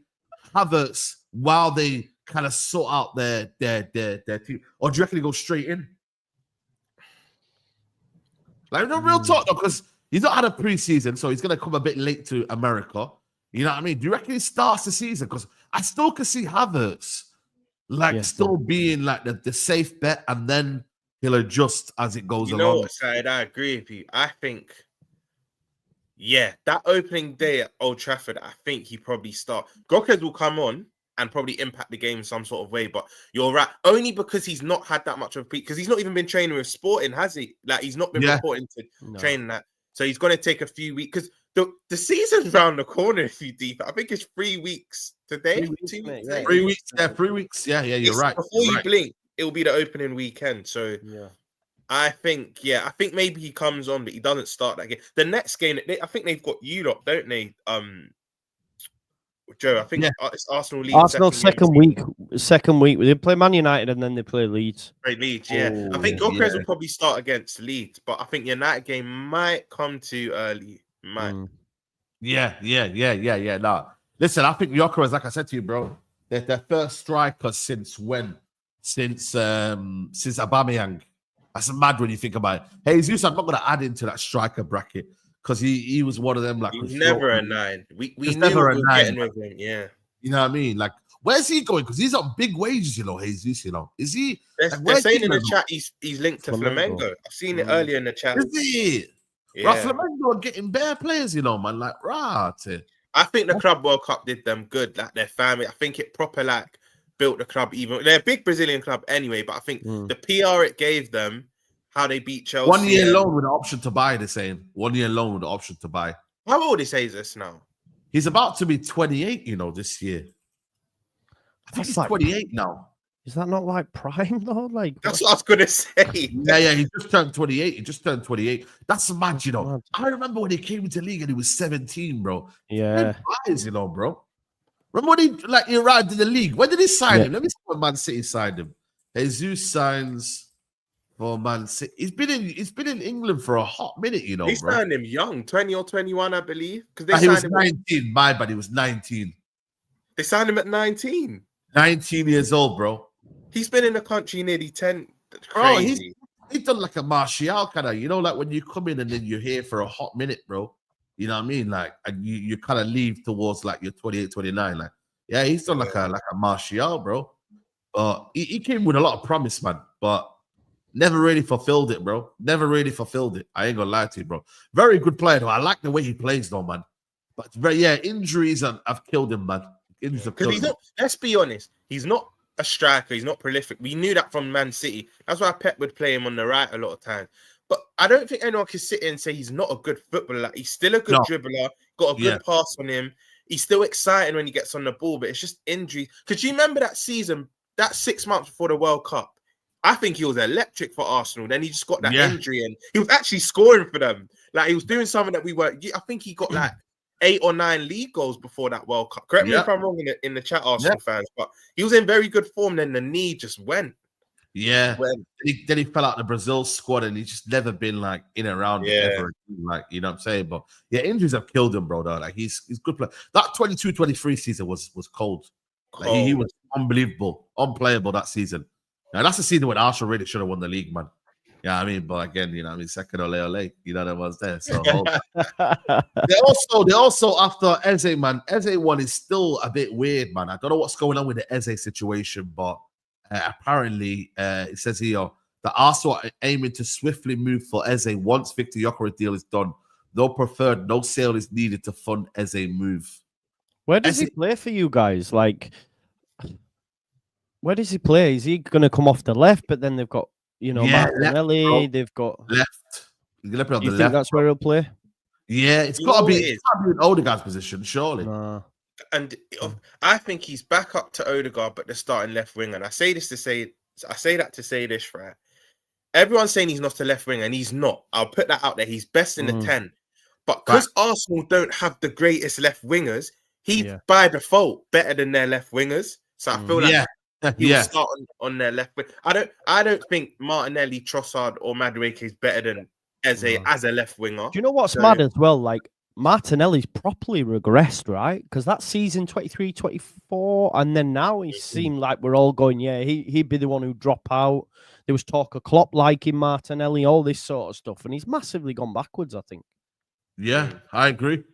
Havertz while they kind of sort out their team, or do you reckon he goes straight in? Like, no real talk though, because he's not had a preseason, so he's gonna come a bit late to America. You know what I mean? Do you reckon he starts the season? Because I still can see Havertz still being like the safe bet, and then he'll adjust as it goes along. You know what, Said? I agree with you. I think, that opening day at Old Trafford, I think he probably start. Gyökeres will come on and probably impact the game in some sort of way. But you're right, only because he's not had that much of a because he's not even been training with Sporting, has he? Like he's not been reporting to training that. So he's going to take a few weeks because the season's round the corner. If you deep, I think it's 3 weeks today. 3 weeks, 2 weeks, 3 weeks. Yeah, 3 weeks. Yeah, you're right. Before you blink, it'll be the opening weekend. So I think maybe he comes on, but he doesn't start that game. The next game, I think they've got you lot, don't they? Joe, I think it's Arsenal. Leeds, Arsenal second week. They play Man United and then they play Leeds. I think Gyökeres will probably start against Leeds, but I think United game might come too early. Yeah. No, listen, I think Gyökeres, like I said to you, bro, they're their first striker since when? Since Aubameyang. That's mad when you think about it. Jesus, I'm not going to add into that striker bracket because he was one of them. Like he's never a 9. We knew we were getting with him. Yeah, you know what I mean. Like, where's he going? Because he's on big wages, you know. Jesus, you know, is he? They're saying in the chat he's linked to Flamengo. I've seen it earlier in the chat. Is he? Yeah. Right, Flamengo are getting bare players, you know, man. Like, right. I think the Club World Cup did them good. Like their family, I think it proper built the club even. They're a big Brazilian club anyway, but I think the PR it gave them, how they beat Chelsea. 1 year loan with the option to buy, they're saying. 1 year loan with the option to buy. How old is Jesus now? He's about to be 28, you know, this year. I think he's 28 now. Is that not like prime though? Like that's what I was gonna say. Yeah, he just turned 28. That's mad, you know. I remember when he came into the league and he was 17, bro. Yeah. You know, bro. Remember when he arrived in the league? When did he sign him? Let me see when Man City signed him. Jesus signs for Man City. He's been in England for a hot minute, you know. They signed him young, 20 or 21, I believe. Because he was 19. My bad, he was 19. They signed him at 19. 19 years old, bro. He's been in the country nearly 10. Bro, he's done like a Martial kind of, you know, like when you come in and then you're here for a hot minute, bro. You know what I mean? Like, and you kind of leave towards like your 28, 29. Like, yeah, he's done like a Martial, bro. But he came with a lot of promise, man. But never really fulfilled it, bro. Never really fulfilled it. I ain't gonna lie to you, bro. Very good player, though. I like the way he plays, though, man. But injuries have killed him, man. Because he's not. Let's be honest. He's not a striker. He's not prolific. We knew that from Man City. That's why Pep would play him on the right a lot of times. but I don't think anyone can sit here and say he's not a good footballer. Like, he's still a good dribbler, got a good pass on him. He's still exciting when he gets on the ball, but it's just injury. Because you remember that season, that 6 months before the World Cup, I think he was electric for Arsenal. Then he just got that injury, and he was actually scoring for them. Like, he was doing something that we were. I think he got like 8 or 9 league goals before that World Cup. Correct me if I'm wrong in the chat, Arsenal fans, but he was in very good form. Then the knee just went. Yeah. Then he fell out the Brazil squad, and he's just never been like in and around ever. Like, you know what I'm saying? But yeah, injuries have killed him, bro. Though. Like, he's good player. That 22-23 season was cold. Like, he was unbelievable, unplayable that season. Now, that's the season when Arsenal really should have won the league, man. Yeah, I mean, but again, you know, I mean, second ole, you know, that was there. So they also after Eze, man, Eze one is still a bit weird, man. I don't know what's going on with the Eze situation, but apparently it says here that Arsenal are aiming to swiftly move for Eze once Victor Gyökeres deal is done. Though preferred, no sale is needed to fund Eze move. Where does he play for you guys? Like, where does he play? Is he going to come off the left? But then they've got, you know, Martinelli. They've got left. He's going to play on the left. You think that's where he'll play? Yeah, it's got to be an Odegaard's position, surely. And I think he's back up to Odegaard, but the starting left winger. And I say that to say this, right? Everyone's saying he's not a left winger, and he's not. I'll put that out there. He's best in the 10. But because Arsenal don't have the greatest left wingers, he's by default better than their left wingers. So I feel like he will start on their left wing. I don't think Martinelli, Trossard, or Madueke is better than Eze as a left winger. Do you know what's mad as well? Like, Martinelli's properly regressed, right? Because that season 23-24, and then now he seemed like we're all going, he'd be the one who'd drop out. There was talk of Klopp liking Martinelli, all this sort of stuff, and he's massively gone backwards, I think. Yeah, I agree,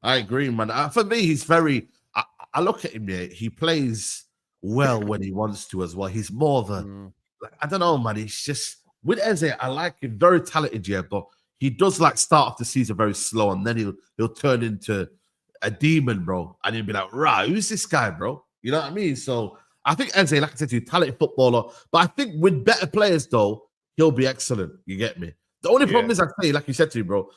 man. For me, he's very. I look at him here. He plays well when he wants to as well. He's more of a. I don't know, man. He's just with Eze. I like him, very talented, but he does like start off the season very slow, and then he'll turn into a demon, bro. And he'll be like, right, who's this guy, bro? You know what I mean? So I think Eze, like I said to you, talented footballer. But I think with better players, though, he'll be excellent. You get me? The only problem is, I say, like you said to me, bro,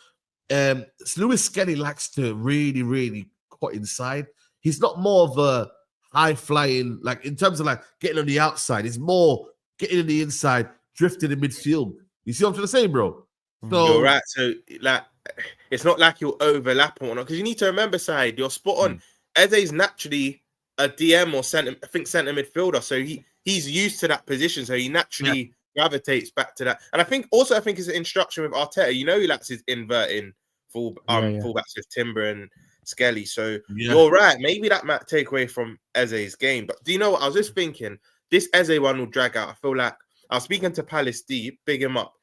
Lewis Skelly likes to really, really cut inside. He's not more of a high-flying, like in terms of like getting on the outside. He's more getting on the inside, drifting in midfield. You see what I'm trying to say, bro? So, you're right. So, like, it's not like you'll overlap or not, because you need to remember, Saeed, you're spot on. Eze's naturally a DM or centre midfielder, so he's used to that position, so he naturally gravitates back to that. And I think it's an instruction with Arteta. You know, he likes his inverting fullbacks with Timber and Skelly. So you're right. Maybe that might take away from Eze's game. But do you know what? I was just thinking, this Eze one will drag out. I feel like I was speaking to Palace D, big him up.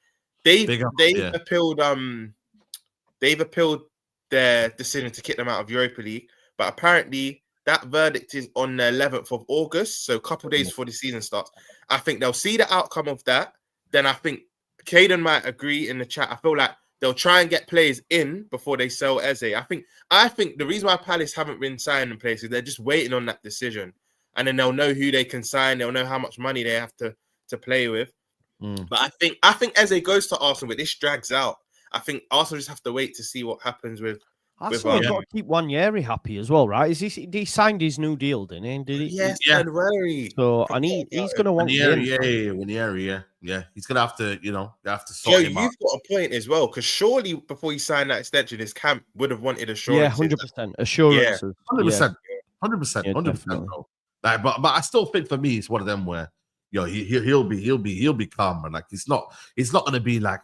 They've appealed their decision to kick them out of Europa League, but apparently that verdict is on the 11th of August, so a couple of days before the season starts. I think they'll see the outcome of that. Then I think Caden might agree in the chat. I feel like they'll try and get players in before they sell Eze. I think the reason why Palace haven't been signing players is they're just waiting on that decision, and then they'll know who they can sign. They'll know how much money they have to play with. But I think Eze goes to Arsenal, but this drags out. I think Arsenal just have to wait to see what happens with. Arsenal got to keep Nwaneri happy as well, right? He signed his new deal, didn't he? Yes, Nwaneri. So and he's going to want Nwaneri, yeah. He's going to have to, they have to sort him out. You've got a point as well, because surely before he signed that extension, his camp would have wanted assurance. Yeah, 100% assurance. 100%. Like, but I still think for me, it's one of them where he'll be calm, man. Like he's not going to be like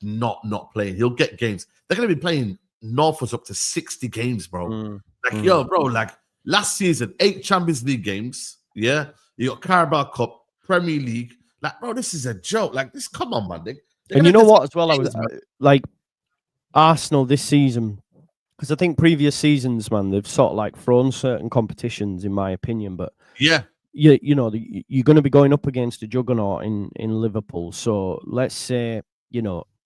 not playing. He'll get games. They're going to be playing Northwards up to 60 games, bro. Like last season, 8 Champions League games. Yeah, you got Carabao Cup, Premier League. Like, bro, this is a joke. Like this, come on, man. And you know what? As well, I was like Arsenal this season, because I think previous seasons, man, they've sort of like thrown certain competitions, in my opinion. But you're going to be going up against a juggernaut in Liverpool. So let's say,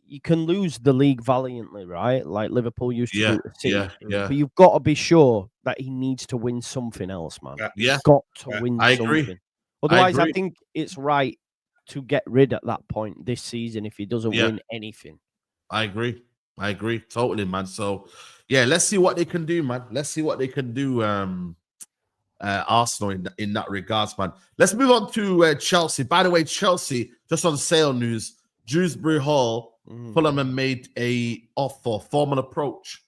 you can lose the league valiantly, right? Like Liverpool used to do at City. But you've got to be sure that he needs to win something else, man. Yeah. He's got to win something. Agree. Otherwise, I think it's right to get rid at that point this season if he doesn't win anything. I agree totally, man. So yeah, let's see what they can do, man. Let's see what they can do. Arsenal in that regards, man. Let's move on to Chelsea. By the way, Chelsea, just on sale news, Dewsbury Hall, Fulham have made a offer, formal approach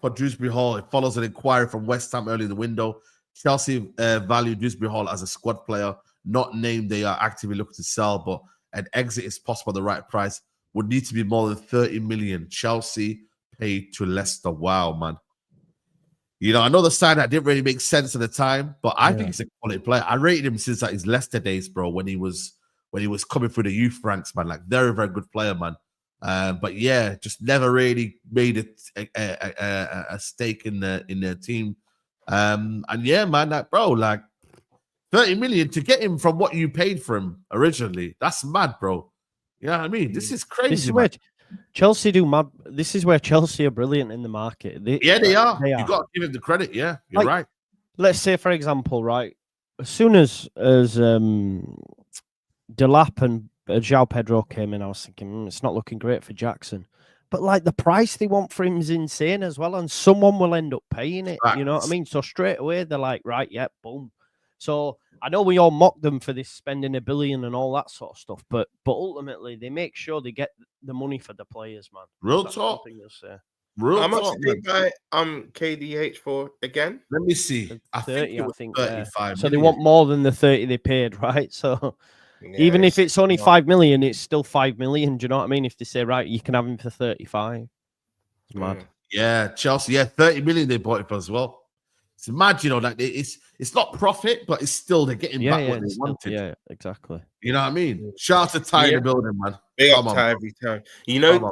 for Dewsbury Hall. It follows an inquiry from West Ham early in the window. Chelsea value Dewsbury Hall as a squad player, not named. They are actively looking to sell, but an exit is possible at the right price. Would need to be more than 30 million. Chelsea paid to Leicester. Wow, man. You know, I know the sign that didn't really make sense at the time, but I think he's a quality player. I rated him since his Leicester days, bro, when he was coming through the youth ranks, man. Like, very, very good player, man. But yeah, just never really made it a stake in their team. And yeah, man, like, bro, like 30 million to get him from what you paid for him originally. That's mad, bro. You know what I mean? This is crazy. This is where Chelsea do mad. This is where Chelsea are brilliant in the market. They are. You got to give him the credit. Yeah, you're right. Let's say, for example, right, as soon as Delap and João Pedro came in, I was thinking it's not looking great for Jackson. But like the price they want for him is insane as well, and someone will end up paying it. You know what I mean? So straight away they're like, right, yeah, boom. So I know we all mock them for this spending $1 billion and all that sort of stuff, but ultimately they make sure they get the money for the players, man. Real talk. How much did they buy KDH for again? Let me see. 30, I think 35. So they want more than the 30 they paid, right? So even if it's only 5 million, it's still 5 million. Do you know what I mean? If they say, right, you can have him for 35. It's mad. Yeah, Chelsea, 30 million they bought it for as well. It's mad, you know, like it's not profit, but it's still they're getting back what they wanted. Yeah, exactly. You know what I mean? Shout out to Ty in the building, man. Big up Ty every time. You know,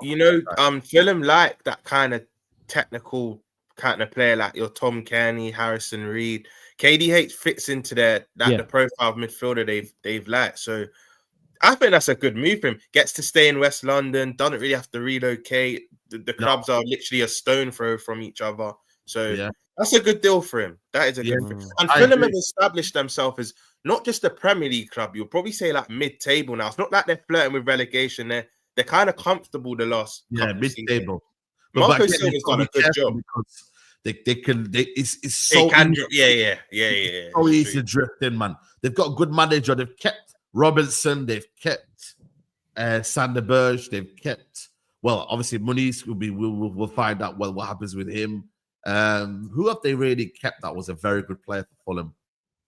Fulham like that kind of technical kind of player, like your Tom Kearney, Harrison Reed. KDH fits into the profile of midfielder they've liked. So I think that's a good move for him. Gets to stay in West London, doesn't really have to relocate. The clubs are literally a stone throw from each other. So that's a good deal for him. That is a good thing. And Fulham have established themselves as not just a Premier League club. You'll probably say like mid-table now. It's not like they're flirting with relegation. They're kind of comfortable the last mid-table. Marco Silva's done a good job. It's so so easy to drift in, man. They've got a good manager. They've kept Robinson. They've kept Sander Berge. They've kept, well, obviously Muniz will be. We'll find out what happens with him. Who have they really kept that was a very good player for Fulham?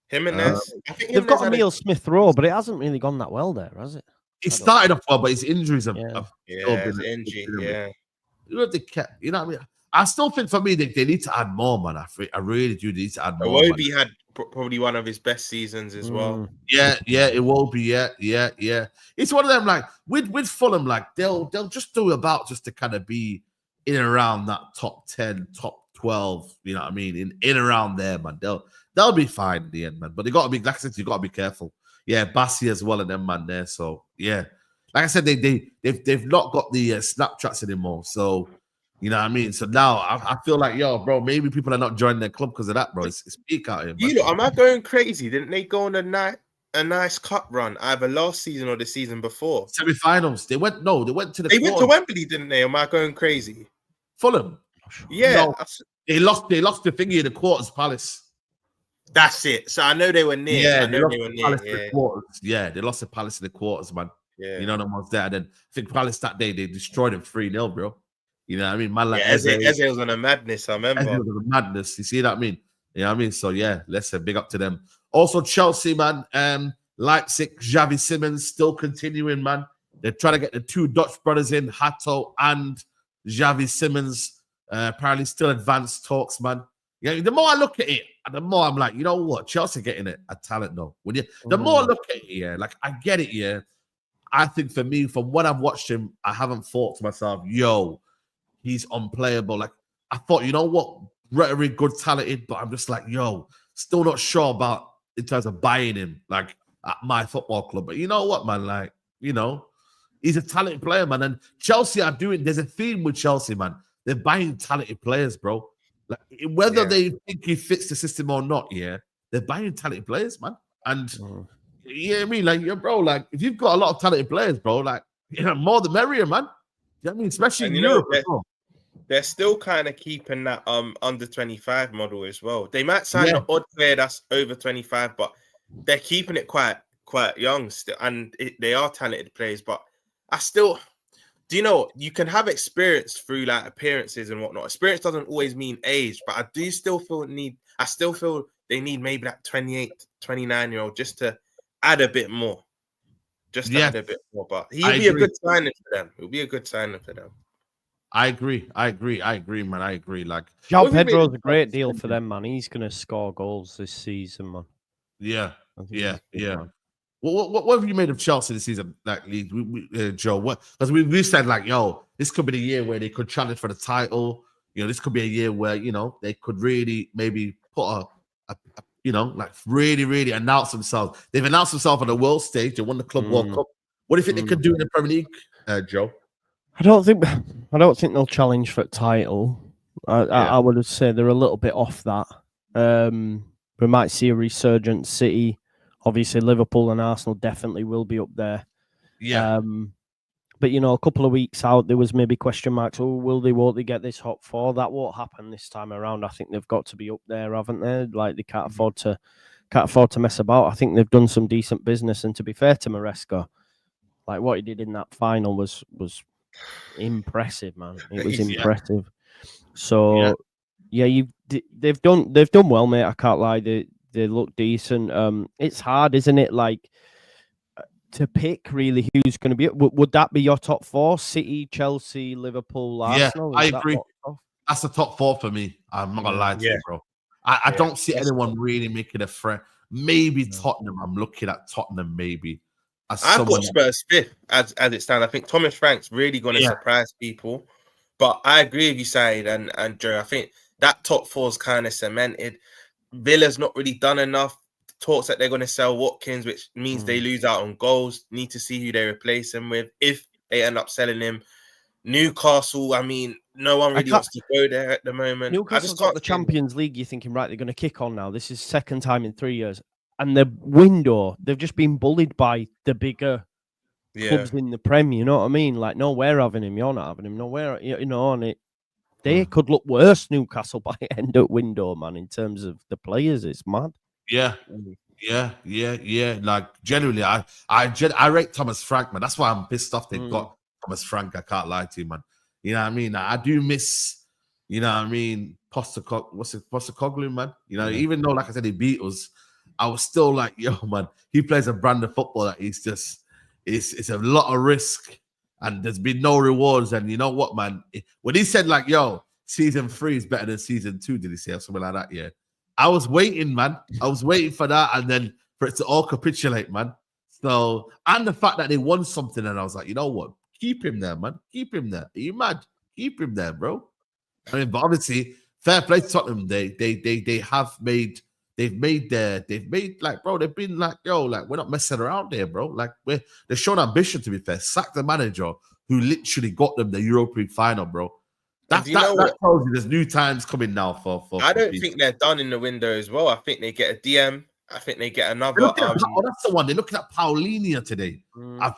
Jimenez. I think they've got Emile Smith-Rowe, but it hasn't really gone that well there, has it? He started off well, but his injuries have his injury. Who have they kept? You know what I mean? I still think for me they need to add more, man. I really do need to add more. Iwobi had probably one of his best seasons as well. Yeah, it will be. Yeah. It's one of them, like with Fulham, like they'll just do about just to kind of be in and around that top 10, top 12, you know what I mean? In and around there, man. They'll be fine in the end, man. But they gotta be, like I said, you gotta be careful. Yeah, Bassi as well and them man there. So yeah. Like I said, they've not got the Snapchats anymore. So you know what I mean? So now I feel like, yo, bro, maybe people are not joining their club because of that, bro. It's peak out here. You know, am I going crazy? Didn't they go on a nice cup run either last season or the season before? Semi-finals. They went to the They went to Wembley, didn't they? Am I going crazy? Fulham. Yeah. No, they lost the thingy in the quarters, Palace. That's it. So I know they were near. Yeah, they lost the Palace in the quarters. Yeah, they lost the Palace in the quarters, man. Yeah. You know the ones there. And then I think Palace that day they destroyed them 3-0, bro. You know what I mean? Man, like Eze was on a madness, I remember. Eze was on a madness. You see what I mean? You know what I mean? So yeah, let's say big up to them. Also, Chelsea, man, Leipzig, Xavi Simons still continuing, man. They're trying to get the two Dutch brothers in, Hato and Xavi Simons. Apparently still advanced talks, man. Yeah, the more I look at it, the more I'm like, you know what? Chelsea getting a talent though. The more I look at it, yeah, like I get it, yeah. I think for me, from what I've watched him, I haven't thought to myself, yo, he's unplayable. Like I thought, you know what? Very good, talented, but I'm just like, yo, still not sure about in terms of buying him, like at my football club. But you know what, man? Like, you know, he's a talented player, man. And Chelsea are doing, there's a theme with Chelsea, man. They're buying talented players, bro. Like whether they think he fits the system or not, yeah, they're buying talented players, man. And You know what I mean? Like, bro, like, if you've got a lot of talented players, bro, like, more the merrier, man. You know what I mean? Especially in Europe as well. They're still kind of keeping that under 25 model as well. They might sign an odd player that's over 25, but they're keeping it quite young still, and they are talented players. But I still, do you know, you can have experience through like appearances and whatnot. Experience doesn't always mean age, but I do still feel they need maybe that 28, 29-year-old just to add a bit more. Add a bit more. But he'll be a good signing for them. It'll be a good signing for them. I agree, man. I agree. Like, João Pedro's a great deal for them, man. He's gonna score goals this season, man. Yeah. What have you made of Chelsea this season, like Leeds, Joe? Because we said like, yo, this could be the year where they could challenge for the title. You know, this could be a year where they could really maybe put like really announce themselves. They've announced themselves on the world stage. They won the Club World Cup. What do you think they could do in the Premier League, Joe? I don't think they'll challenge for a title. I would say they're a little bit off that. We might see a resurgent. City, obviously Liverpool and Arsenal definitely will be up there. Yeah. But a couple of weeks out, there was maybe question marks. Oh, won't they get this hot four? That won't happen this time around. I think they've got to be up there, haven't they? Like, they can't afford to mess about. I think they've done some decent business. And to be fair to Maresca, like what he did in that final was impressive, man. It was impressive. So they've done well, mate. I can't lie. They look decent. It's hard, isn't it? Like, to pick really who's going to be. Would that be your top four? City, Chelsea, Liverpool, Arsenal? Yeah, I agree. That's the top four for me. I'm not gonna lie to you, bro. I don't see anyone really making a threat. Maybe Tottenham. I'm looking at Tottenham. Maybe. I've got Spurs fifth as it stands. I think Thomas Frank's really going to surprise people. But I agree with you, Saeed and Joe. I think that top four is kind of cemented. Villa's not really done enough. Talks that they're going to sell Watkins, which means they lose out on goals. Need to see who they replace him with if they end up selling him. Newcastle, I mean, no one really wants to go there at the moment. Newcastle's got the Champions League. You're thinking, right, they're going to kick on now. This is second time in 3 years. And the window, they've just been bullied by the bigger clubs in the Prem, you know what I mean? Like, no, we're having him, you're not having him. No, and they could look worse, Newcastle, by end of window, man, in terms of the players. It's mad. Yeah. Like, generally, I rate Thomas Frank, man. That's why I'm pissed off they got Thomas Frank. I can't lie to you, man. You know what I mean? I do miss, Postecoglou, man. Even though, like I said, he beat us, I was still like, yo, man, he plays a brand of football that he's just, it's a lot of risk and there's been no rewards. And you know what, man? When he said, like, yo, season 3 is better than season 2, did he say, or something like that? Yeah. I was waiting, man. I was waiting for that and then for it to all capitulate, man. So, and the fact that they won something, and I was like, you know what? Keep him there, man. Keep him there. Are you mad? Keep him there, bro. I mean, but obviously, fair play to Tottenham. They've made like, bro, they've been like, yo, like, we're not messing around there, bro. Like, they're showing ambition, to be fair. Sack the manager who literally got them the European final, bro. That tells you there's new times coming now for I don't think they're done in the window as well. I think they get a DM. I think they get another. That's the one. They're looking at Paulinho today.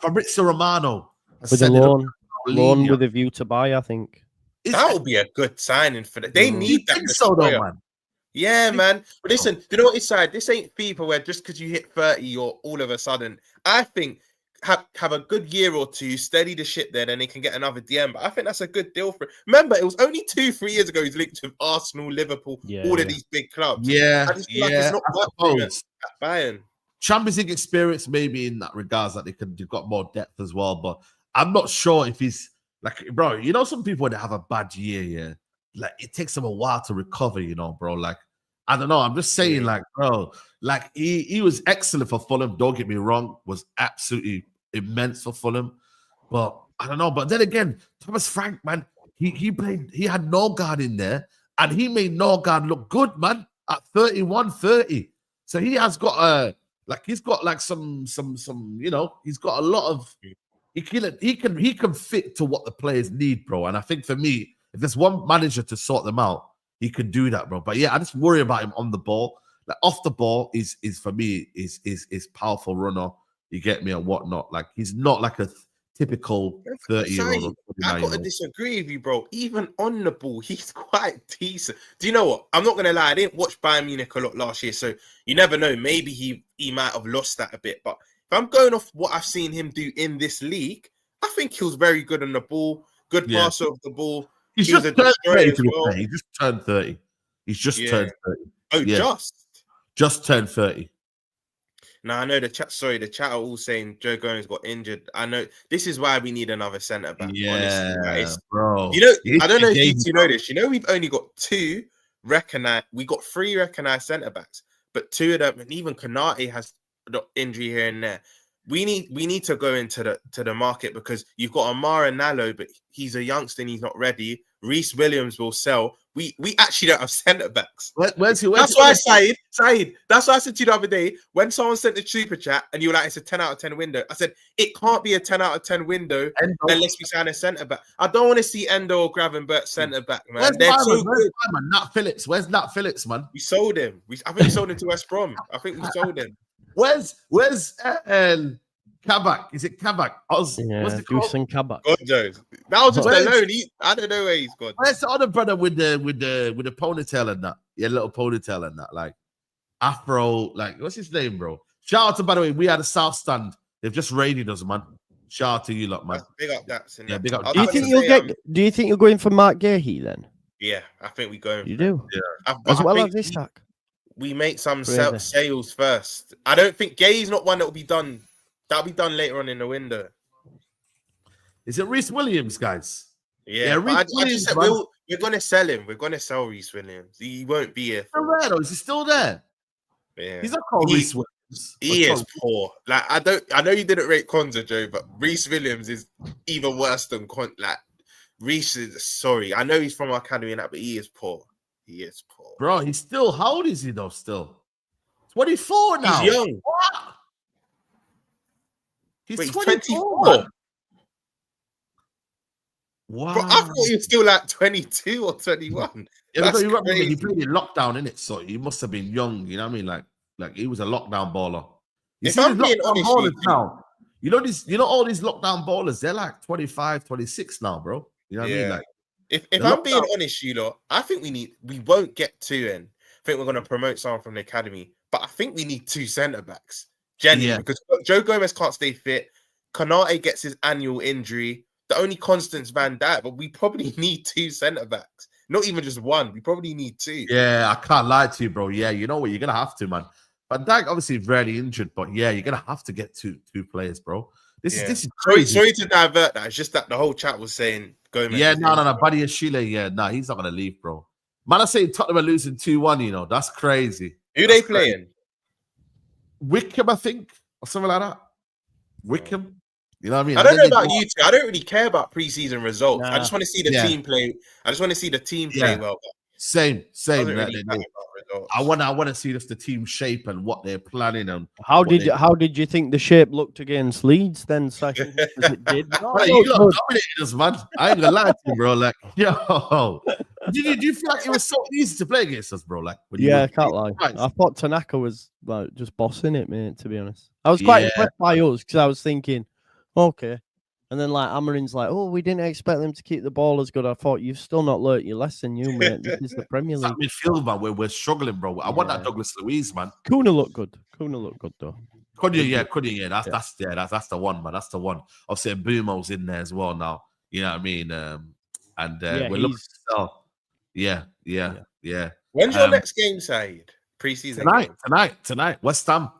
Fabrizio Romano. With a loan with a view to buy, I think. That would be a good signing for them. They need that. Think so, though, man. Yeah, man. But listen, do you know what it's like? This ain't FIFA where just because you hit 30, you're all of a sudden. I think have a good year or two, steady the ship there, then they can get another DM. But I think that's a good deal for it. Remember, it was only 2-3 years ago he's linked with Arsenal, Liverpool, all of these big clubs. Yeah, I just feel like it's not worth at Bayern. Champions League experience, maybe in that regards, that they've got more depth as well. But I'm not sure if he's like, bro, some people when they have a bad year, like it takes them a while to recover, bro. Like, I don't know. I'm just saying, like, bro, like he was excellent for Fulham. Don't get me wrong, was absolutely immense for Fulham. But I don't know. But then again, Thomas Frank, man, he played. He had Norgard in there, and he made Norgard look good, man. At 31, 30. So he has got he's got like some he's got a lot of. He can fit to what the players need, bro. And I think for me, if there's one manager to sort them out, he could do that, bro. But yeah, I just worry about him on the ball. Like off the ball is for me is powerful runner. You get me and whatnot. Like he's not like a typical 30-year-old. I gotta disagree with you, bro. Even on the ball, he's quite decent. Do you know what? I'm not gonna lie. I didn't watch Bayern Munich a lot last year, so you never know. Maybe he might have lost that a bit. But if I'm going off what I've seen him do in this league, I think he was very good on the ball. Good passer of the ball. He's just turned 30 as well. He just turned 30. He's just turned 30. Oh, just turned 30. Now I know the chat. Sorry, the chat are all saying Joe Gomez got injured. I know this is why we need another centre back. Yeah, honestly, bro. You know, I don't know if you know this. You know, we've only got two recognized. We got three recognized centre backs, but two of them, and even Konate has the injury here and there. We need to go into the market because you've got Amara Nallo, but he's a youngster and he's not ready. Reece Williams will sell. We actually don't have centre backs. Where's that's why Saeed. That's why I said to you the other day when someone sent the super chat and you were like, it's a 10 out of 10 window. I said it can't be a 10 out of 10 window unless we sign a centre back. I don't want to see Endo or Gravenberch centre back, man. Where's Nat Phillips? Where's Nat Phillips, man? We sold him. I think we sold him to West Brom. I think we sold him. Where's Kabak? Is it Kabak? What's it called? Kabak. God knows. That was just a loan. I don't know where he's gone. Where's the other brother with the ponytail and that? Yeah, little ponytail and that, like Afro. Like what's his name, bro? Shout out to, by the way, we had a South Stand. They've just raided us, man. Shout out to you lot, man. Big up that. Yeah, big up. Do you think you're going for Mark Gahey then? Yeah, I think we're going. You do? Yeah. As well as Isak. We make some sales first. I don't think Gay's not one that will be done. That'll be done later on in the window. Is it Reece Williams, guys? Yeah, I just said we're going to sell him. We're going to sell Reece Williams. He won't be here. Is he still there? Yeah, he's not called Reece Williams. He is poor. Like I know you didn't rate Konza, Joe, but Reece Williams is even worse than like Reece is. Sorry, I know he's from our academy and that, but he is poor. He is poor, bro. He's still. How old is he though? Still 24 now. He's young. What? He's 24. Wow. Bro, I thought he was still like 22 or 21. Yeah, he played in lockdown, innit? So he must have been young. You know what I mean? Like he was a lockdown baller. If I'm being honest, now, you know all these lockdown ballers, they're like 25, 26 now, bro. You know what I mean? Like if I'm being honest, you lot, I think we won't get two in. I think we're going to promote someone from the academy, but I think we need two centre backs. Genuinely, because Joe Gomez can't stay fit. Konate gets his annual injury. The only constant's Van Dijk, but we probably need two centre backs. Not even just one. We probably need two. Yeah, I can't lie to you, bro. Yeah, you know what? You're gonna have to, man. Van Dijk obviously rarely injured, but yeah, you're gonna have to get two players, bro. This is crazy. Sorry to divert that. It's just that the whole chat was saying Gomez. Yeah, no. Buddy Ashile, yeah, no, he's not gonna leave, bro. Man, I say Tottenham are losing 2-1. You know, that's crazy. Who they playing? Wickham, I think, or something like that. Wickham. You know what I mean? I don't know about you two. I don't really care about preseason results. Nah. I just want to see the team play. I just want to see the team play well. Same. Really I want to see just the team shape and what they're planning and how did you think the shape looked against Leeds then? Second, it did. You dominated us, man. I ain't gonna lie to you, bro. Like, yo, do you feel like it was so easy to play against us, bro? Like, I can't lie. I thought Tanaka was like just bossing it, mate. To be honest, I was quite impressed by us because I was thinking, okay. And then like Amarin's like, oh, we didn't expect them to keep the ball as good. I thought you've still not learnt your lesson, you mate. This is the Premier League. Midfield, man, we're struggling, bro. I want that Douglas Luiz, man. Kuna looked good. though. Could you? That's the one, man. That's the one. Obviously, Mbumo's in there as well now. You know what I mean? We're looking to sell. Yeah. When's your next game, Saeed? Preseason tonight. West Ham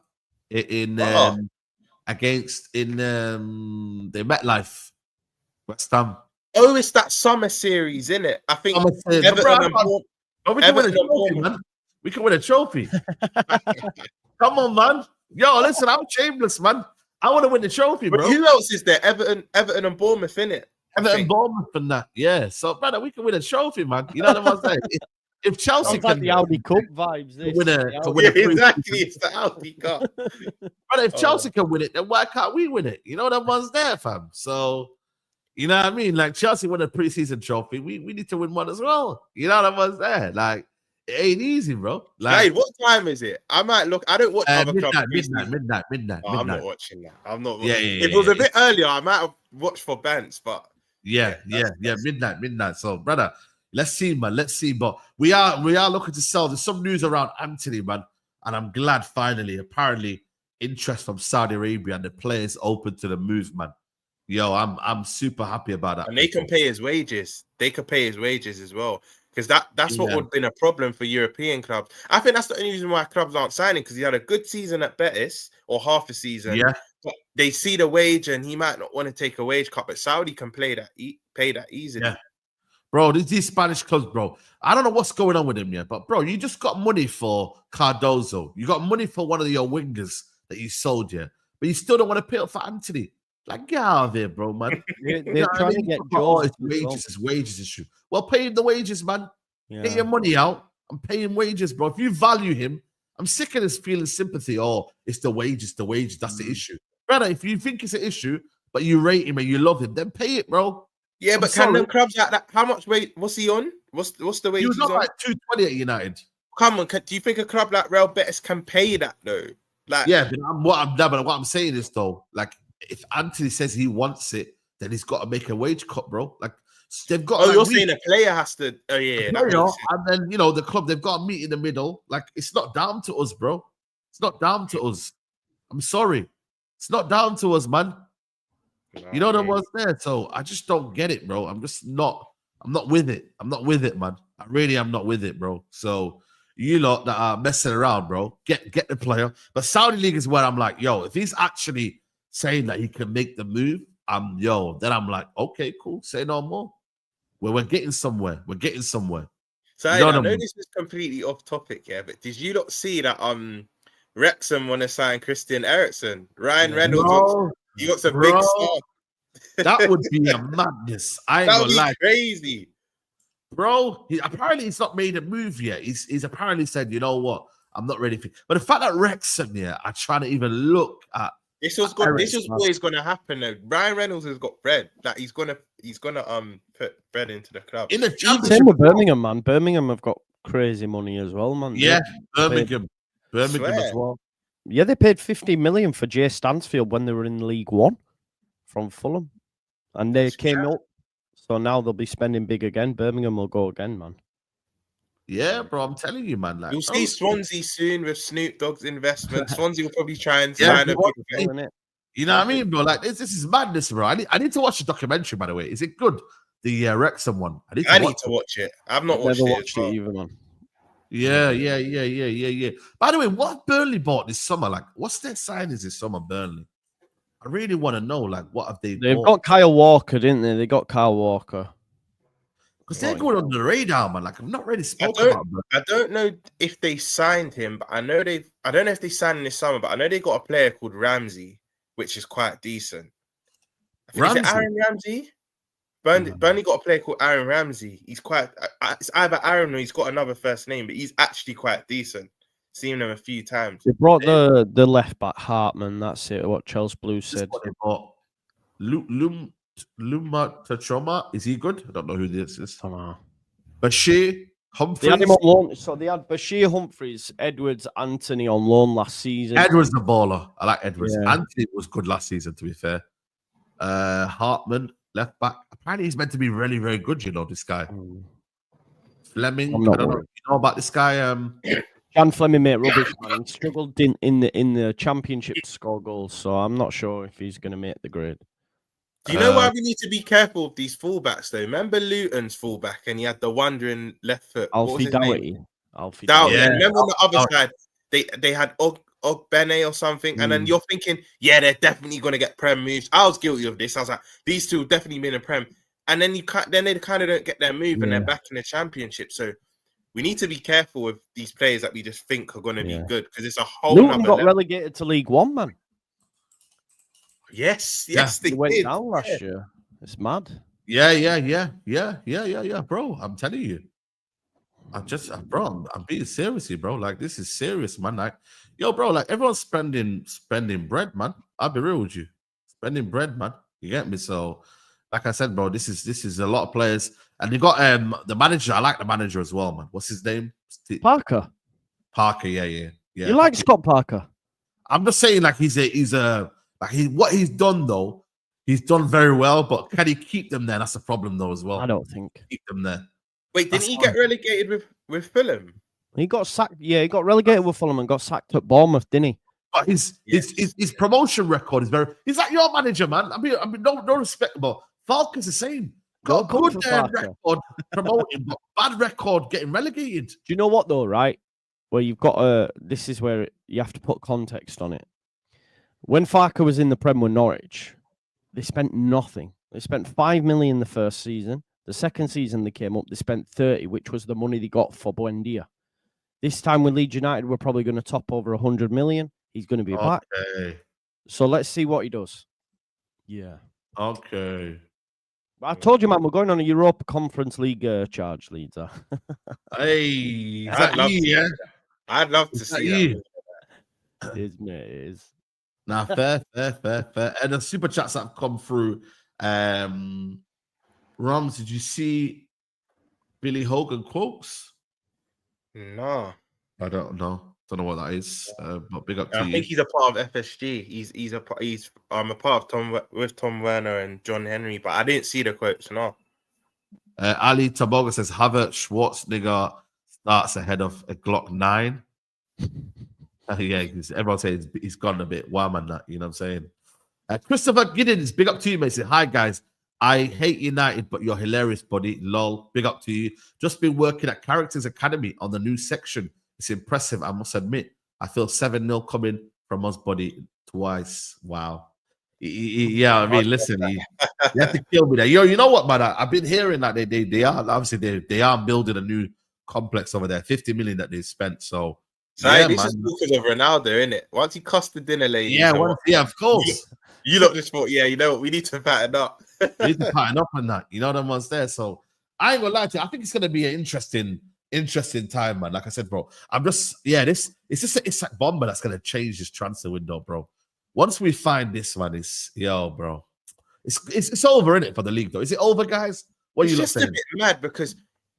against the MetLife, West Ham. Oh, it's that summer series, isn't it? I think we can win a trophy. Come on, man. Yo, listen, I'm Chamberlain, man. I want to win the trophy, bro. But who else is there? Everton and Bournemouth, innit? Everton, Bournemouth, and that. Yeah. So, brother, we can win a trophy, man. You know what I'm saying? If Chelsea can the Audi Cup vibes, exactly, it's the Audi Cup. But if Chelsea can win it, then why can't we win it? You know that one's there, fam. So, you know what I mean? Like Chelsea won a preseason trophy, we need to win one as well. You know that one's there. Like It ain't easy, bro. Like, what time is it? I might look. I don't watch other clubs. Midnight. I'm not watching that. I'm not. Yeah. If it was a bit earlier, I might have watched for Bants, but midnight. So, brother, let's see, man. Let's see. But we are looking to sell. There's some news around Antony, man, and I'm glad finally. Apparently, interest from Saudi Arabia and the players open to the move, man. Yo, I'm super happy about that. And they can pay his wages. They could pay his wages as well. Because that's what would have been a problem for European clubs. I think that's the only reason why clubs aren't signing, because he had a good season at Betis, or half a season. Yeah. But they see the wage and he might not want to take a wage cut, but Saudi can pay that easily. Yeah. Bro, these Spanish clubs, bro. I don't know what's going on with him yet, but bro, you just got money for Cardozo. You got money for one of your wingers that you sold, yeah. But you still don't want to pay up for Antony. Like, get out of here, bro, man. They're trying to get George. It's wages issue. Well, pay him the wages, man. Yeah. Get your money out and pay him wages, bro. If you value him, I'm sick of this feeling sympathy. Oh, it's the wages. That's the issue. Brother, if you think it's an issue, but you rate him and you love him, then pay it, bro. Yeah, but can them clubs like that? How much weight? What's he on? What's the wage? He was not like 220 at United. Come on, do you think a club like Real Betis can pay that though? Like, yeah, but what I'm saying is though, like, if Antony says he wants it, then he's got to make a wage cut, bro. Like, they've got. Oh, you're saying a player has to? Oh yeah, and then the club, they've got to meet in the middle. Like, it's not down to us, bro. It's not down to us. I'm sorry, it's not down to us, man. You know what was there, so I just don't get it, bro. I'm not with it. I'm not with it, man. I really am not with it, bro. So you lot that are messing around, bro, get the player. But Saudi League is where I'm like, yo, if he's actually saying that he can make the move, then I'm like, okay, cool. Say no more. We're getting somewhere. So I know this is completely off topic, yeah, but did you not see that Wrexham want to sign Christian Eriksen? Ryan Reynolds, he got some big stuff. That would be a madness. That would be crazy. Bro, apparently he's not made a move yet. He's apparently said, you know what, I'm not ready for it. But the fact that Wrexham are trying to even look at this was always going to happen. Though. Ryan Reynolds has got bread. Like he's gonna put bread into the club. In the same with Birmingham, man. Birmingham have got crazy money as well, man. Yeah, Birmingham as well. Yeah, they paid 50 million for Jay Stansfield when they were in League One from Fulham, and they came up. So now they'll be spending big again. Birmingham will go again, man. Yeah, bro, I'm telling you, man. Like, you'll see Swansea soon with Snoop Dogg's investment. Swansea will probably try and sign a big player. You know what I mean, bro? Like this is madness, bro. I need to watch the documentary, by the way. Is it good? The Wrexham one. I need to watch it. I've not watched it either, man. Yeah. By the way, what Burnley bought this summer? Like, what's their signings this summer, Burnley? I really want to know, like, what have they bought? They've got Kyle Walker, didn't they? They got Kyle Walker. Because they're going under the radar, man. Like, I'm not really spoken about them. I don't know if they signed him, but I know I don't know if they signed him this summer, but I know they got a player called Ramsey, which is quite decent. Is it Aaron Ramsey? Burnley got a player called Aaron Ramsey. He's quite. It's either Aaron or he's got another first name, but he's actually quite decent. Seen him a few times. They brought the left back Hartman. That's it. What Chelsea Blues said. Luma Tachoma, is he good? I don't know who this is. Bashir Humphreys. They had him on loan. So they had Bashir Humphreys, Edwards, Antony on loan last season. Edwards the baller. I like Edwards. Yeah. Antony was good last season, to be fair. Hartman, left back. Apparently he's meant to be really, very good, you know, this guy. Fleming. I don't know. You know about this guy? Jan Fleming, mate, rubbish, man. He struggled in the championship to score goals, so I'm not sure if he's going to make the grade. Do you know why we need to be careful of these fullbacks, though? Remember Luton's fullback, and he had the wandering left foot. Alfie Dowie. Yeah. Remember on the other side, they had Ogbene or something, and then you're thinking, yeah, they're definitely going to get Prem moves. I was guilty of this. I was like, these two definitely been in Prem, and then they kind of don't get their move, and they're back in the Championship. So we need to be careful with these players that we just think are going to be good, because it's a whole. Luton got relegated to League One, man. Yes, they went down last year. It's mad. Yeah, bro. I'm telling you. I'm being serious here, bro. Like, this is serious, man. Like, yo, bro, like, everyone's spending bread, man. I'll be real with you. Spending bread, man. You get me? So, like I said, bro, this is a lot of players. And they got the manager. I like the manager as well, man. What's his name? Parker. Parker. Yeah. You like Scott Parker? I'm just saying, like what he's done though. He's done very well, but can he keep them there? That's the problem though as well. I don't think keep them there. Wait, didn't he get relegated with Fulham? He got sacked. Yeah, he got relegated with Fulham and got sacked at Bournemouth, didn't he? But his promotion record is very. He's like your manager, man. I mean, no respect, but Falcon's the same. Got a good record promoting, but bad record getting relegated. Do you know what though? Right, where you've got this is where you have to put context on it. When Farker was in the Prem with Norwich, they spent nothing. They spent 5 million the first season. The second season they came up, they spent 30, which was the money they got for Buendia. This time with Leeds United, we're probably going to top over 100 million. He's going to be back. So let's see what he does. Yeah. Okay. I told you, man, we're going on a Europa Conference League charge, Leeds. Hey, I'd love to see that. It is, mate. It is. Nah, fair. And the super chats that have come through. Rams, did you see Billy Hogan quotes? No. I don't know. Don't know what that is. But big up to you. I think he's a part of FSG. He's a part of Tom Werner and John Henry, but I didn't see the quotes. No. Ali Taboga says Havertz Schwarzenegger starts ahead of a Glock 9. Yeah, everyone says he's gone a bit wild man. That you know what I'm saying. Christopher Giddens, big up to you, mate. Say hi guys. I hate United, but you're hilarious, buddy. Lol. Big up to you. Just been working at Characters Academy on the new section. It's impressive, I must admit. I feel 7-0 coming from us, buddy, twice. Wow. Yeah, I mean, listen, you have to kill me there. Yo, you know what, man? I've been hearing that they are obviously they are building a new complex over there. 50 million that they spent. So this is because of Ronaldo, isn't it? Once he cost the dinner lady. Yeah, of course. You lot just thought, you know what, we need to pattern up. We need to pattern up on that. You know what I'm there. So I ain't gonna lie to you. I think it's gonna be an interesting time, man. Like I said, bro, it's just an Isak bomber that's gonna change this transfer window, bro. Once we find this, man, bro. It's over, isn't it, for the league though? Is it over, guys? What are you saying? It's just a bit mad because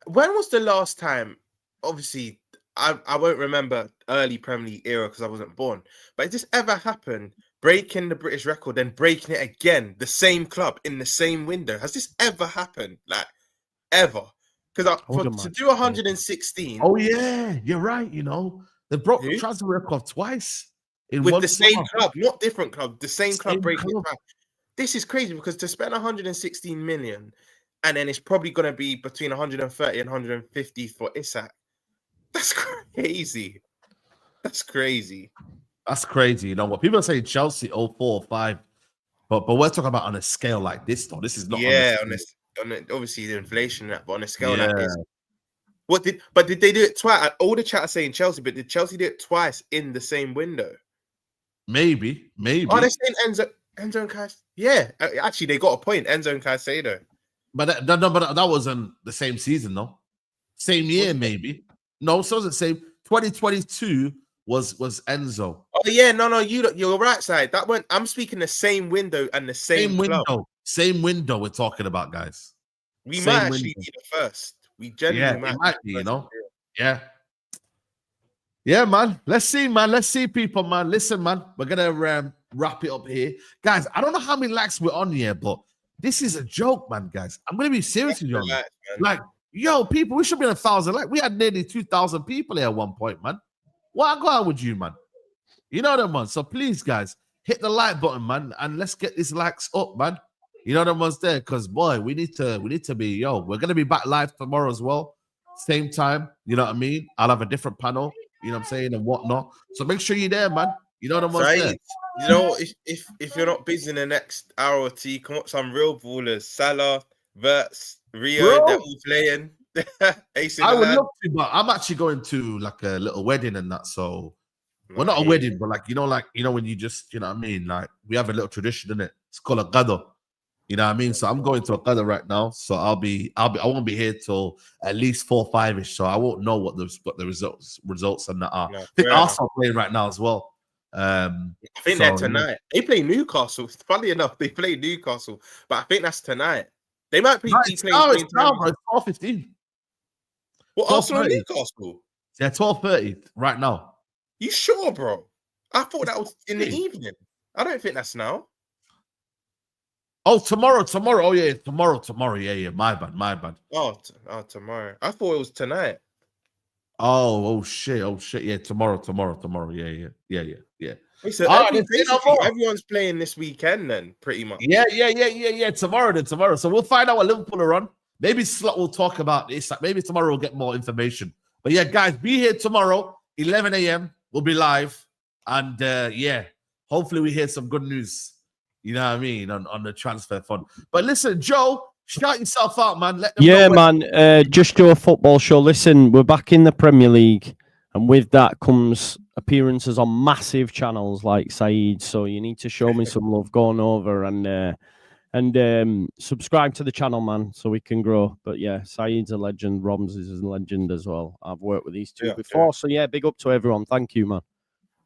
when was the last time? Obviously, I won't remember early Premier League era because I wasn't born. But has this ever happened? Breaking the British record, then breaking it again, the same club in the same window. Has this ever happened? Like, ever? Because to do 116. Oh, yeah, you're right. You know, they broke the transfer record twice. With the same club, not different club, the same club breaking it back. This is crazy because to spend 116 million and then it's probably going to be between 130 and 150 for Isak. That's crazy. That's crazy. You know what? People are saying Chelsea 04, 05, but we're talking about on a scale like this, though. This is not. Yeah, obviously the inflation, but on a scale like this. Did they do it twice? All the chat are saying Chelsea, but did Chelsea do it twice in the same window? Maybe. Oh, they're saying Enzo and Caicedo. Yeah, actually, they got a point. Enzo and Caicedo. But that wasn't the same season, though. Same year, maybe. No, so it wasn't same. 2022 was Enzo. Oh yeah, no, you're right, side. That one. I'm speaking the same window and the same club. Window. Same window we're talking about, guys. We might actually be the first. We genuinely might be, you know. Yeah. Yeah, man. Let's see, man. Let's see, people, man. Listen, man. We're gonna wrap it up here, guys. I don't know how many likes we're on here, but this is a joke, man, guys. I'm gonna be serious with you. Like, yo, people, we should be 1,000. Like, we had nearly 2,000 people here at one point, man. What going on with you, man? You know that, man. So please, guys, hit the like button, man, and let's get these likes up, man. You know that one's there, because boy, we need to be, we're gonna be back live tomorrow as well, same time. You know what I mean? I'll have a different panel. You know what I'm saying, and whatnot. So make sure you're there, man. You know what I'm saying? You know, if you're not busy in the next hour or two, come up with some real ballers. Salah, Verts, Rio, that will playing. I would love to, but I'm actually going to like a little wedding and that. So, well, not a wedding, but like when you just, you know what I mean? Like, we have a little tradition in it. It's called a gado. You know what I mean? So I'm going to a gado right now. So I won't be here till at least 4 or 5ish. So I won't know what the results and that are. I think Arsenal playing right now as well. I think they're tonight. They play Newcastle. Funny enough, they play Newcastle, but I think that's tonight. They might be playing. It's now, bro. It's 4:15. What, Arsenal and Newcastle? Yeah, 12:30 right now. You sure, bro? I thought that was in the evening. I don't think that's now. Oh, tomorrow. Oh, yeah, tomorrow. Yeah. My bad. Oh, tomorrow. I thought it was tonight. Oh, shit. Yeah, tomorrow. Yeah. Wait, so everyone's playing this weekend then, pretty much. Yeah. Tomorrow. So we'll find out what Liverpool are on. Maybe Slot will talk about this. Maybe tomorrow we'll get more information. But yeah, guys, be here tomorrow, 11 a.m. We'll be live. And hopefully we hear some good news. You know what I mean? On the transfer fund. But listen, Joe, shout yourself out, man. Let them know man. Just Joe Football Show. Listen, we're back in the Premier League. And with that comes appearances on massive channels like Saeed. So you need to show me some love going over and subscribe to the channel, man, so we can grow. But yeah, Saeed's a legend. Roms is a legend as well. I've worked with these two before. Yeah. So yeah, big up to everyone. Thank you, man.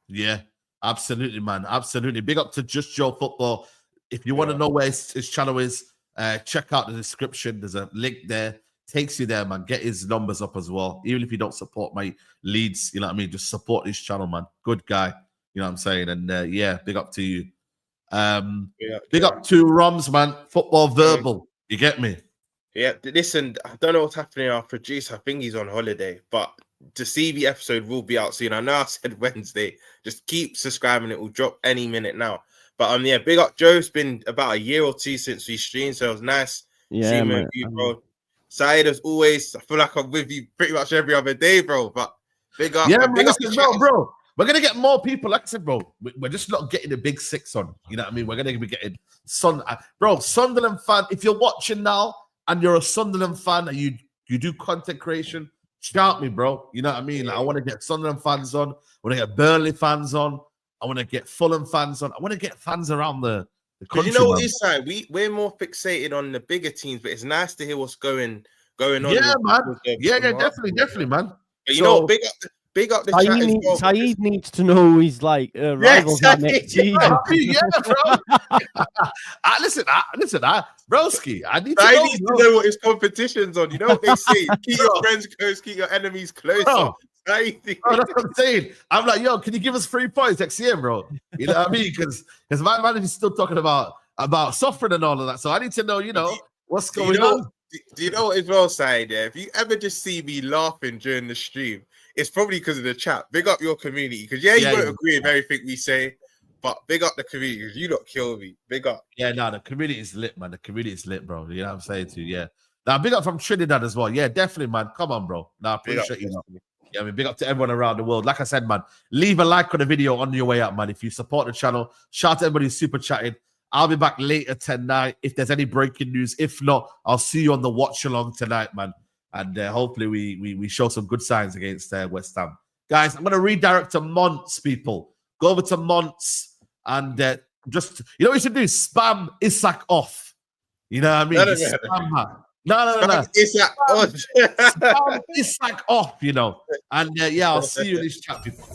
Yeah, absolutely, man. Absolutely. Big up to Just Joe Football. If you want to know where his channel is, check out the description. There's a link there. Takes you there, man. Get his numbers up as well. Even if you don't support my Leeds, you know what I mean? Just support his channel, man. Good guy. You know what I'm saying? And big up to you. Big up to Roms, man. Football verbal. You get me? Yeah, listen, I don't know what's happening. Our producer, I think he's on holiday, but the CV episode will be out soon. I know I said Wednesday. Just keep subscribing. It will drop any minute now. But big up. Joe. It's been about a year or two since we streamed, so it was nice seeing you, bro. Saeed, as always, I feel like I'm with you pretty much every other day, bro. But big up. Yeah, big up, bro. We're going to get more people. Like I said, bro, we're just not getting the big six on. You know what I mean? We're going to be getting Sunderland fan. If you're watching now and you're a Sunderland fan and you do content creation, shout me, bro. You know what I mean? Like, I want to get Sunderland fans on. I want to get Burnley fans on. I want to get Fulham fans on. I want to get fans around the country. You know what is like? We're more fixated on the bigger teams, but it's nice to hear what's going on. Yeah, man. Yeah, definitely, man. But you know, big up the chat as well. Saeed needs to know his rivals next season. Yeah, bro. Listen, broski. I need to know what his competition's on. You know what they say? Keep your friends close, keep your enemies close. Bro, that's what I'm saying. I'm like, yo, can you give us 3 points next year, bro? You know what I mean? Because my manager's still talking about suffering and all of that. So I need to know, what's going on. Do you know what as well, Saeed? Yeah? If you ever just see me laughing during the stream, it's probably because of the chat. Big up your community. Because you won't agree with everything we say, but big up the community because you don't kill me. Big up. Yeah, the community is lit, man. The community is lit, bro. You know what I'm saying to you? Yeah. Now, big up from Trinidad as well. Yeah, definitely, man. Come on, bro. Now, I appreciate you. Yeah, I mean, big up to everyone around the world. Like I said, man, leave a like on the video on your way out, man. If you support the channel, shout out to everybody who's super chatting. I'll be back later tonight if there's any breaking news. If not, I'll see you on the watch along tonight, man. And hopefully we show some good signs against West Ham. Guys, I'm going to redirect to Monts, people. Go over to Monts and just, you know what you should do? Spam Isak off. You know what I mean? No. Isak on. Spam Isak off, And I'll see you in this chat, people.